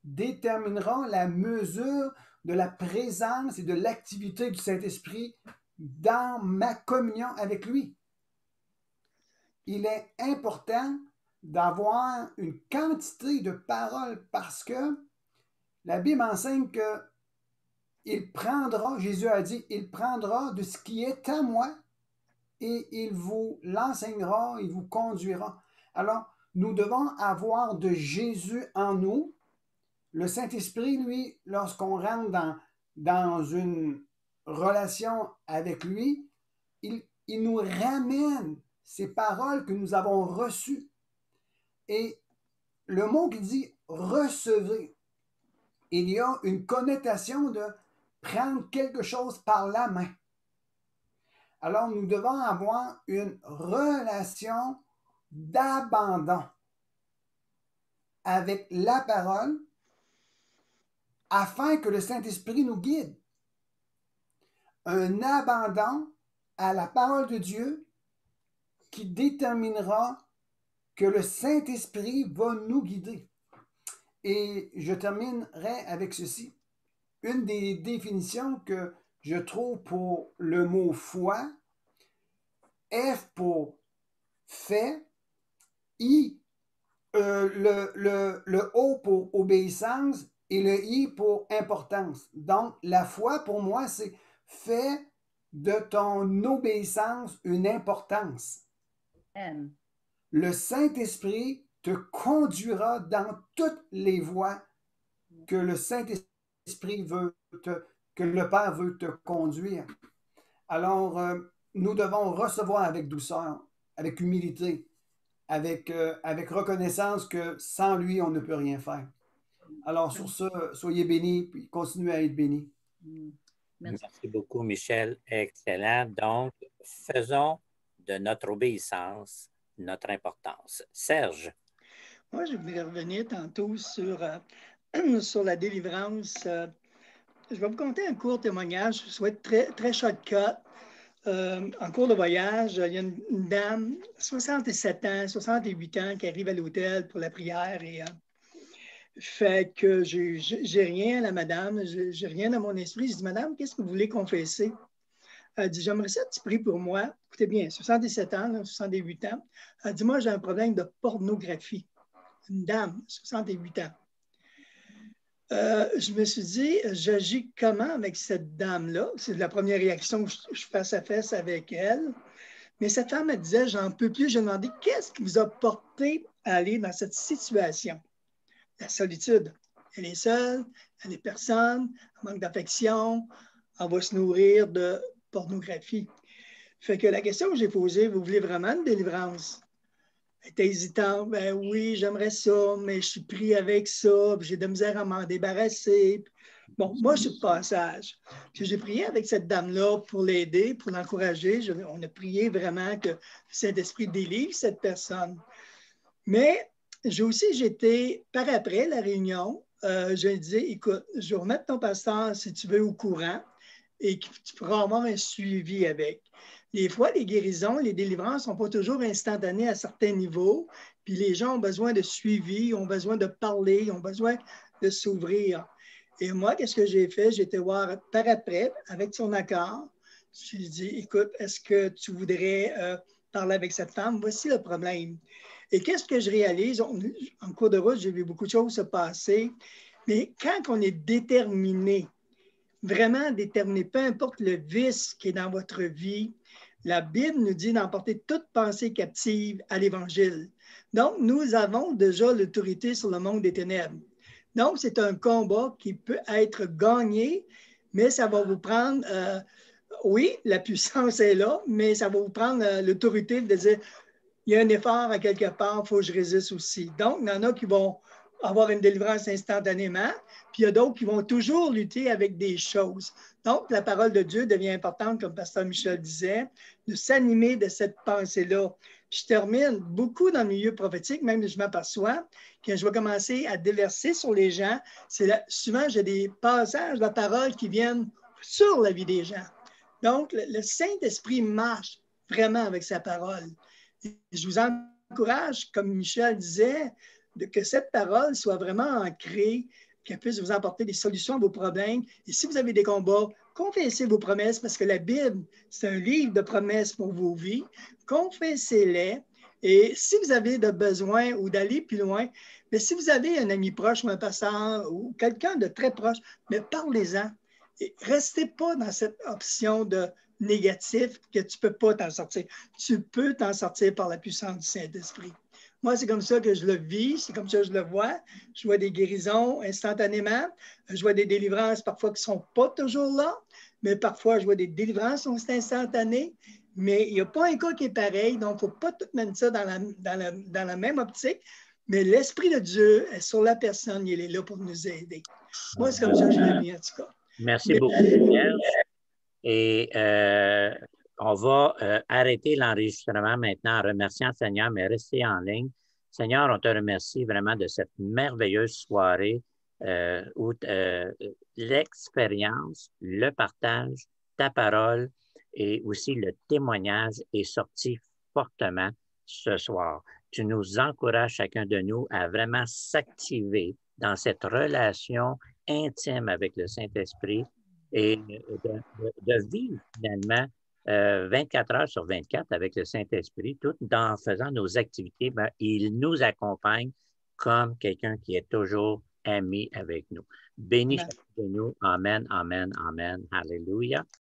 déterminera la mesure de la présence et de l'activité du Saint-Esprit dans ma communion avec lui. Il est important d'avoir une quantité de paroles parce que la Bible enseigne que il prendra, Jésus a dit, il prendra de ce qui est à moi et il vous l'enseignera, il vous conduira. Alors, nous devons avoir de Jésus en nous. Le Saint-Esprit, lui, lorsqu'on rentre dans une relation avec lui, il nous ramène ces paroles que nous avons reçues. Et le mot qui dit « recevez », il y a une connotation de prendre quelque chose par la main. Alors, nous devons avoir une relation d'abandon avec la parole afin que le Saint-Esprit nous guide. Un abandon à la parole de Dieu qui déterminera que le Saint-Esprit va nous guider. Et je terminerai avec ceci. Une des définitions que je trouve pour le mot foi, F pour fait, I, le O pour obéissance et le I pour importance. Donc, la foi, pour moi, c'est fait de ton obéissance une importance. M. Le Saint-Esprit te conduira dans toutes les voies que le Saint-Esprit veut que le Père veut te conduire. Alors, nous devons recevoir avec douceur, avec humilité, avec reconnaissance que sans lui, on ne peut rien faire. Alors, sur ce, soyez bénis, puis continuez à être bénis. Merci beaucoup, Michel. Excellent. Donc, faisons de notre obéissance notre importance. Serge. Moi, je voulais revenir tantôt sur la délivrance. Je vais vous conter un court témoignage, je souhaite très, très shortcut. En cours de voyage, il y a une dame, 67 ans, 68 ans, qui arrive à l'hôtel pour la prière et fait que j'ai rien à la madame, j'ai rien dans mon esprit. Je dis, madame, qu'est-ce que vous voulez confesser? Elle dit, j'aimerais ça que tu pries pour moi. Écoutez bien, 77 ans, là, 68 ans. Elle dit, moi, j'ai un problème de pornographie. Une dame, 68 ans. Je me suis dit, j'agis comment avec cette dame-là? C'est la première réaction que je suis face à face avec elle. Mais cette femme, elle disait, j'en peux plus. J'ai demandé, qu'est-ce qui vous a porté à aller dans cette situation? La solitude. Elle est seule, elle est personne, elle manque d'affection, elle va se nourrir de pornographie. Fait que la question que j'ai posée, vous voulez vraiment une délivrance? Elle était hésitante. Ben oui, j'aimerais ça, mais je suis pris avec ça, puis j'ai de la misère à m'en débarrasser. Bon, moi, je suis de passage. Puis j'ai prié avec cette dame-là pour l'aider, pour l'encourager. On a prié vraiment que le Saint-Esprit délivre cette personne. Mais j'étais, par après la réunion, j'ai dit, écoute, je vais remettre ton pasteur, si tu veux, au courant et que tu pourras avoir un suivi avec. Des fois, les guérisons, les délivrances ne sont pas toujours instantanées à certains niveaux Puis les gens ont besoin de suivi, ont besoin de parler, ont besoin de s'ouvrir. Et moi, qu'est-ce que j'ai fait? J'ai été voir par après, avec son accord. J'ai dit, écoute, est-ce que tu voudrais parler avec cette femme? Voici le problème. Et qu'est-ce que je réalise? En cours de route, j'ai vu beaucoup de choses se passer. Mais quand on est déterminé, vraiment déterminé, peu importe le vice qui est dans votre vie, la Bible nous dit d'emporter toute pensée captive à l'Évangile. Donc, nous avons déjà l'autorité sur le monde des ténèbres. Donc, c'est un combat qui peut être gagné, mais ça va vous prendre, oui, la puissance est là, mais ça va vous prendre l'autorité de dire, il y a un effort à quelque part, il faut que je résiste aussi. Donc, il y en a qui vont avoir une délivrance instantanément, puis il y a d'autres qui vont toujours lutter avec des choses. Donc, la parole de Dieu devient importante, comme Pasteur Michel disait, de s'animer de cette pensée-là. Puis je termine, beaucoup dans le milieu prophétique, même si je m'aperçois, quand je vais commencer à déverser sur les gens, souvent j'ai des passages de la parole qui viennent sur la vie des gens. Donc, le Saint-Esprit marche vraiment avec sa parole. Et je vous encourage, comme Michel disait, que cette parole soit vraiment ancrée, qu'elle puisse vous apporter des solutions à vos problèmes. Et si vous avez des combats, confessez vos promesses, parce que la Bible, c'est un livre de promesses pour vos vies. Confessez-les. Et si vous avez de besoin ou d'aller plus loin, mais si vous avez un ami proche ou un pasteur ou quelqu'un de très proche, mais parlez-en. Et restez pas dans cette option de négatif que tu ne peux pas t'en sortir. Tu peux t'en sortir par la puissance du Saint-Esprit. Moi, c'est comme ça que je le vis, c'est comme ça que je le vois. Je vois des guérisons instantanément. Je vois des délivrances parfois qui ne sont pas toujours là, mais parfois je vois des délivrances qui sont instantanées. Mais il n'y a pas un cas qui est pareil, donc il ne faut pas tout mettre ça dans la même optique. Mais l'Esprit de Dieu est sur la personne, il est là pour nous aider. Moi, c'est comme ça que je le vis, en tout cas. Merci beaucoup, Serge. Et on va arrêter l'enregistrement maintenant en remerciant le Seigneur, mais restez en ligne. Seigneur, on te remercie vraiment de cette merveilleuse soirée où l'expérience, le partage, ta parole et aussi le témoignage est sorti fortement ce soir. Tu nous encourages chacun de nous à vraiment s'activer dans cette relation intime avec le Saint-Esprit et de vivre finalement 24 heures sur 24 avec le Saint-Esprit, tout en faisant nos activités, ben, il nous accompagne comme quelqu'un qui est toujours ami avec nous. Béni chacun de nous. Amen, amen, amen. Alléluia.